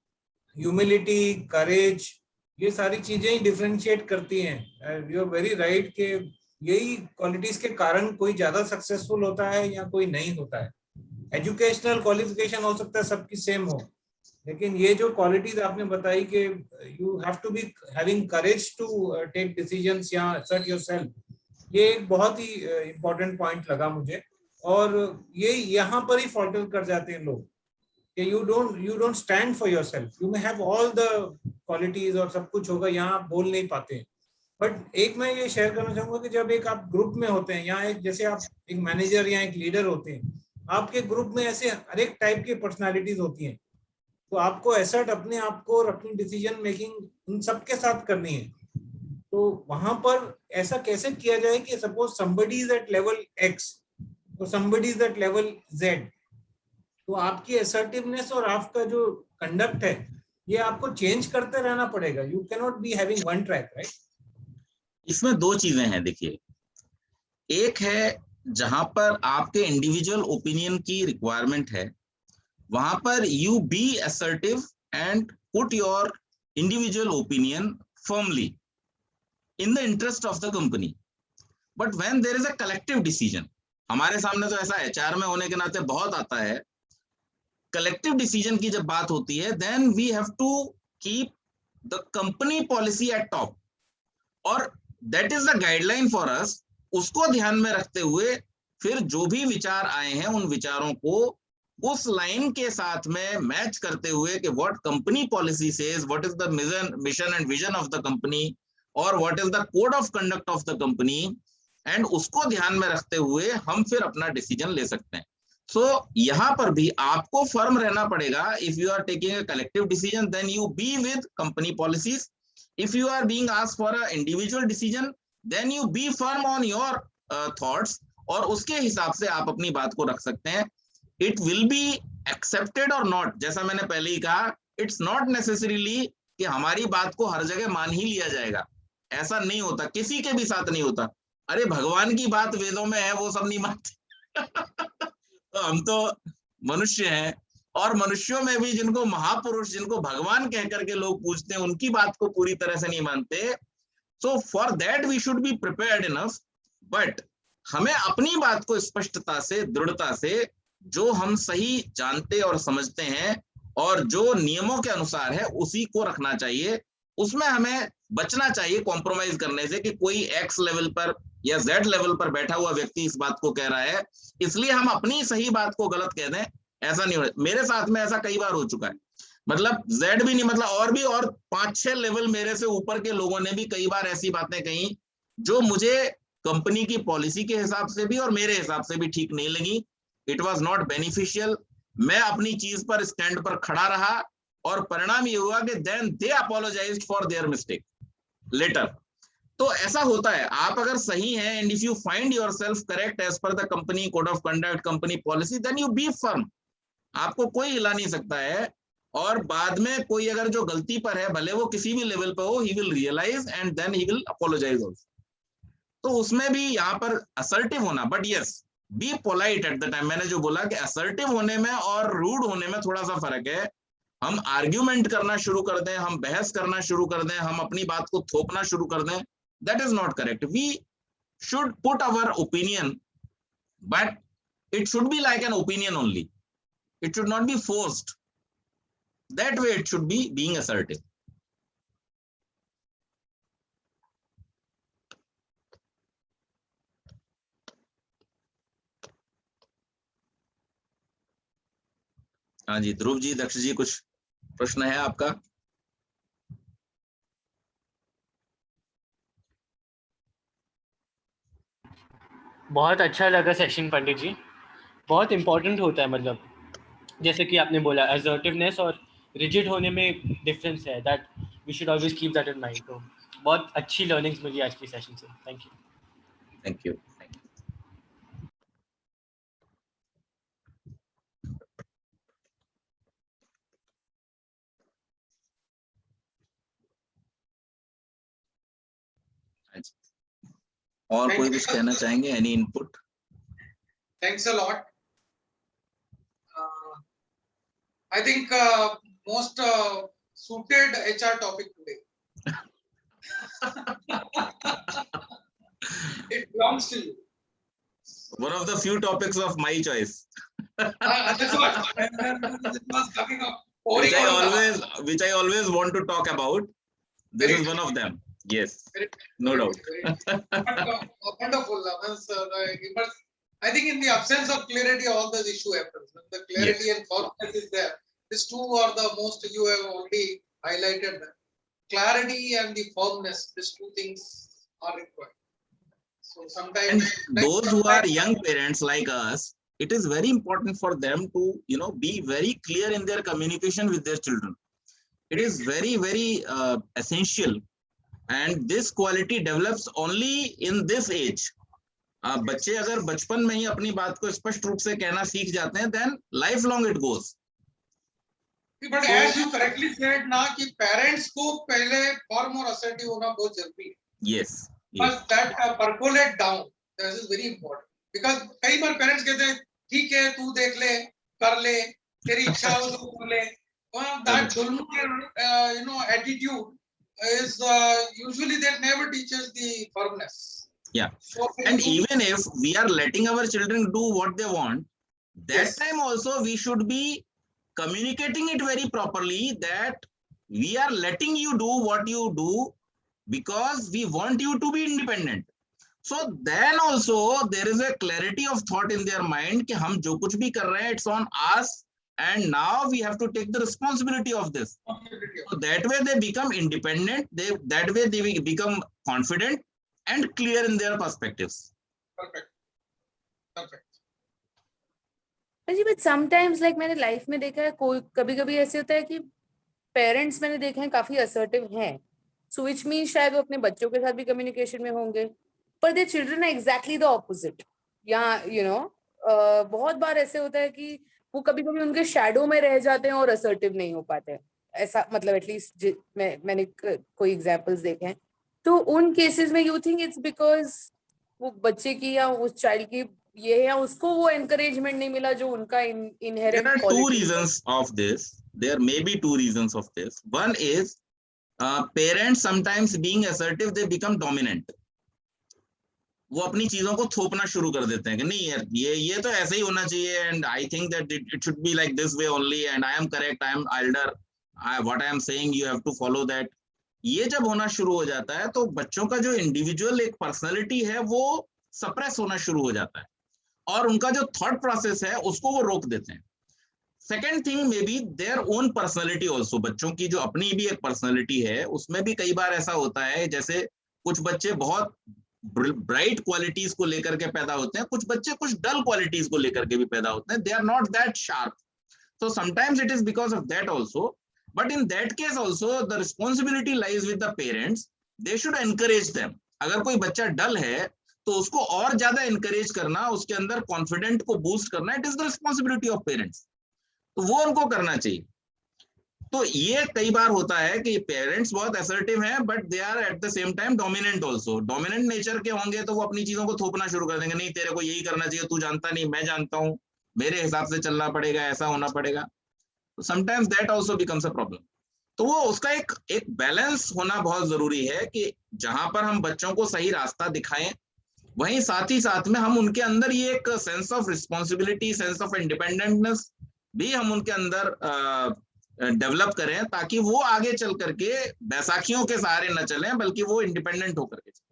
ह्यूमिलिटी, करेज, ये सारी चीजें ही डिफरेंशिएट करती हैं। यू आर वेरी राइट कि यही क्वालिटीज के कारण कोई ज्यादा सक्सेसफुल होता है या कोई नहीं होता है। एजुकेशनल क्वालिफिकेशन हो सकता है सबकी सेम हो, लेकिन ये जो क्वालिटीज आपने बताई कि you have to be having courage to take decisions या असर्ट योरसेल्फ, ये एक बहुत ही इम्पोर्टेंट पॉइंट लगा मुझे। और ये यहाँ पर ही फॉल्टर कर जाते हैं लोग कि you don't stand for yourself. You may have all the qualities और सब कुछ होगा, यहाँ आप बोल नहीं पाते हैं. बट एक मैं ये शेयर करना चाहूंगा कि जब एक आप ग्रुप में होते हैं, यहाँ एक जैसे आप एक मैनेजर या एक लीडर होते हैं, आपके ग्रुप में ऐसे हर एक टाइप की पर्सनालिटीज होती हैं, तो आपको एसर्ट अपने आप को और अपनी डिसीजन मेकिंग उन सबके साथ करनी है. तो वहां पर ऐसा कैसे किया जाए कि suppose somebody is at level X और somebody is at level Z, तो आपकी असर्टिवनेस और आपका जो कंडक्ट है ये आपको चेंज करते रहना पड़ेगा. You can not be having one track, right? इसमें दो चीजें हैं. देखिए, एक है जहां पर आपके इंडिविजुअल ओपिनियन की रिक्वायरमेंट है, वहां पर you be assertive and put your individual opinion firmly in the interest of the company. But when there is a collective decision, हमारे सामने तो ऐसा HR में होने के नाते बहुत आता है, collective decision की जब बात होती है, then we have to keep the company policy at top, और that is the guideline for us. उसको ध्यान में रखते हुए फिर जो भी विचार आए हैं उन विचारों को उस लाइन के साथ में मैच करते हुए कि what company policy says, what is the mission and vision of the company, और what is the code of conduct of the company, and उसको ध्यान में रखते हुए हम फिर अपना डिसीजन ले सकते हैं. सो यहां पर भी आपको फर्म रहना पड़ेगा. If you are taking a collective decision then you be with company policies. If you are being asked for a individual decision then you be firm on your thoughts, और उसके हिसाब से आप अपनी बात को रख सकते हैं. इट विल बी एक्सेप्टेड और नॉट, जैसा मैंने पहले ही कहा, इट्स नॉट नेसेसरीली कि हमारी बात को हर जगह मान ही लिया जाएगा. ऐसा नहीं होता, किसी के भी साथ नहीं होता. अरे भगवान की बात वेदों में है, वो सब नहीं मानते. तो हम तो मनुष्य हैं, और मनुष्यों में भी जिनको महापुरुष, जिनको भगवान कह करके लोग पूछते हैं, उनकी बात को पूरी तरह से नहीं मानते. So for that we should be prepared enough. But हमें अपनी बात को स्पष्टता से, दृढ़ता से, जो हम सही जानते और समझते हैं और जो नियमों के अनुसार है उसी को रखना चाहिए. उसमें हमें बचना चाहिए कॉम्प्रोमाइज करने से कि कोई एक्स लेवल पर या जेड लेवल पर बैठा हुआ व्यक्ति इस बात को कह रहा है इसलिए हम अपनी सही बात को गलत कह दें. ऐसा नहीं हो. मेरे साथ में ऐसा कई बार हो चुका है. मतलब जेड भी नहीं, मतलब और 5-6 लेवल मेरे से ऊपर के लोगों ने भी कई बार ऐसी बातें कही जो मुझे कंपनी की पॉलिसी के हिसाब से भी और मेरे हिसाब से भी ठीक नहीं लगी. It was not beneficial. मैं अपनी चीज पर स्टैंड पर खड़ा रहा, और परिणाम ये हुआ कि then they apologised for their mistake later. तो ऐसा होता है. आप अगर सही हैं and if you find yourself correct as per the company code of conduct, company policy, then you be firm. आपको कोई हिला नहीं सकता है. और बाद में कोई अगर जो गलती पर है, भले वो किसी भी लेवल पर हो, he will realise and then he will apologise also. तो उसमें भी यहाँ पर असर्टिव होना, but yes be polite at the time. मैंने जो बोला कि असर्टिव होने में और रूड होने में थोड़ा सा फर्क है. हम आर्ग्यूमेंट करना शुरू कर दें, हम बहस करना शुरू कर दें, हम अपनी बात को थोपना शुरू कर दें, that is not correct. We should put our opinion, but it should be like an opinion only. It should not be forced. That way it should be being assertive. हाँ जी, ध्रुव जी, दक्ष जी, कुछ प्रश्न है आपका? बहुत अच्छा लगा सेशन पंडित जी. बहुत इंपॉर्टेंट होता है, मतलब जैसे कि आपने बोला असर्टिवनेस और रिजिड होने में डिफरेंस है. That we should always keep that in mind. तो बहुत अच्छी लर्निंग्स मिली आज की सेशन से. Thank you. Thank you. और कोई कुछ कहना चाहेंगे? Any input? Thanks a lot. I think most suited HR topic today. It belongs to you. One of the few topics of my choice. That's what it was coming up. Which I always want to talk about. This is one of them. Yes, no doubt. Wonderful. I think in the absence of clarity, all this issue happens. When the clarity and firmness is there, these two are the most, you have already highlighted them. Clarity and the firmness, these two things are required. So And sometimes those who are young parents like us, it is very important for them to, be very clear in their communication with their children. It is very, very essential. And this quality develops only in this age. बच्चे अगर बचपन में ही अपनी बात को स्पष्ट रूप से कहना सीख जाते हैं, then lifelong it goes. But as you correctly said ना कि parents को पहले far more assertive होना बहुत जरूरी है. Yes. But that percolate down, this is very important. Because कई बार parents कहते हैं ठीक है तू देख ले कर ले तेरी इच्छा हो तो कर ले. That dulmu attitude is usually that never teaches the firmness. Yeah. And even if we are letting our children do what they want, that time also we should be communicating it very properly that we are letting you do what you do because we want you to be independent. So then also there is a clarity of thought in their mind कि हम जो कुछ भी कर रहे हैं, it's on us, and now we have to take the responsibility of this. So that way they become independent. That way they become confident and clear in their perspectives. Perfect. But sometimes like मैंने life में देखा है कोई कभी-कभी ऐसे होता है कि पेरेंट्स मैंने देखे हैं काफी असर्टिव हैं, so which means शायद वो अपने बच्चों के साथ भी कम्युनिकेशन में होंगे, पर their children are exactly the opposite. या बहुत बार ऐसे होता है कि वो कभी-कभी उनके शैडो में रह जाते हैं और असर्टिव नहीं हो पाते, ऐसा मतलब एटलीस्ट मैंने कोई एग्जांपल्स देखे हैं. तो उन केसेस में यू थिंक इट्स बिकॉज वो बच्चे की या उस चाइल्ड की ये या उसको वो एनकरेजमेंट नहीं मिला जो उनका inherent There are two reasons of this. There may be two reasons of this. One is parents sometimes being assertive, they become dominant. वो अपनी चीजों को थोपना शुरू कर देते हैं कि नहीं यार ये तो ऐसे ही होना चाहिए and I think that it should be like this way only and I am correct, I am elder, what I am saying you have to follow that. ये जब होना शुरू हो जाता है तो बच्चों का जो इंडिविजुअल एक पर्सनालिटी है वो सप्रेस होना शुरू हो जाता है और उनका जो थॉट प्रोसेस है उसको वो रोक देते हैं. Second thing may be their own personality also. बच्चों की जो अपनी भी एक पर्सनालिटी है उसमें भी कई बार ऐसा होता है जैसे कुछ बच्चे बहुत ब्राइट क्वालिटीज को लेकर के पैदा होते हैं, कुछ बच्चे कुछ डल क्वालिटीज को लेकर के भी पैदा होते हैं. They are not that sharp. So sometimes it is because of that also. But in that case also the responsibility lies with the parents. They should encourage them. अगर कोई बच्चा डल है तो उसको और ज्यादा encourage करना, उसके अंदर confident को boost करना, it is the responsibility of parents. तो वो उनको करना चाहिए. तो ये कई बार होता है कि पेरेंट्स बहुत assertive हैं but they are at the same time dominant also. Dominant nature के होंगे तो वो अपनी चीजों को थोपना शुरू कर देंगे, नहीं तेरे को यही करना चाहिए, तू जानता नहीं, मैं जानता हूँ, मेरे हिसाब से चलना पड़ेगा, ऐसा होना पड़ेगा. Sometimes that also becomes a problem. तो वो उसका एक बैलेंस होना बहुत जरूरी है कि जहां पर हम बच्चों को सही रास्ता दिखाएं वहीं साथ ही साथ में हम उनके अंदर ये एक sense of responsibility, sense of independentness भी हम उनके अंदर डेवलप करें ताकि वो आगे चल करके बैसाखियों के सहारे न चलें बल्कि वो इंडिपेंडेंट होकर के चलें.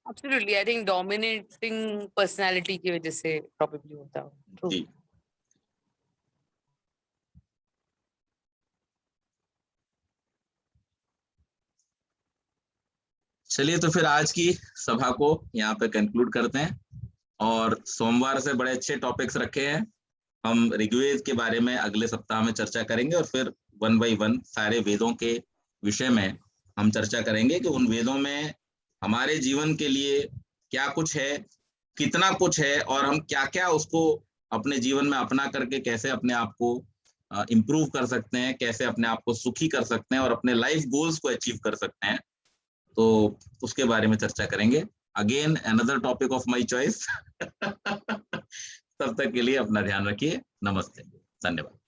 Absolutely, I think dominating personality की वजह से probably होता है. जी. चलिए तो फिर आज की सभा को यहाँ पे कंक्लूड करते हैं और सोमवार से बड़े अच्छे टॉपिक्स रखे हैं. हम ऋग्वेद के बारे में अगले सप्ताह में चर्चा करेंगे और फिर 1 by 1 सारे वेदों के विषय में हम चर्चा करेंगे कि उन वेदों में हमारे जीवन के लिए क्या कुछ है, कितना कुछ है और हम क्या क्या उसको अपने जीवन में अपना करके कैसे अपने आप को इम्प्रूव कर सकते हैं, कैसे अपने आप को सुखी कर सकते हैं और अपने लाइफ गोल्स को अचीव कर सकते हैं. तो उसके बारे में चर्चा करेंगे. Again another topic of my choice. तब तक के लिए अपना ध्यान रखिए. नमस्ते. धन्यवाद.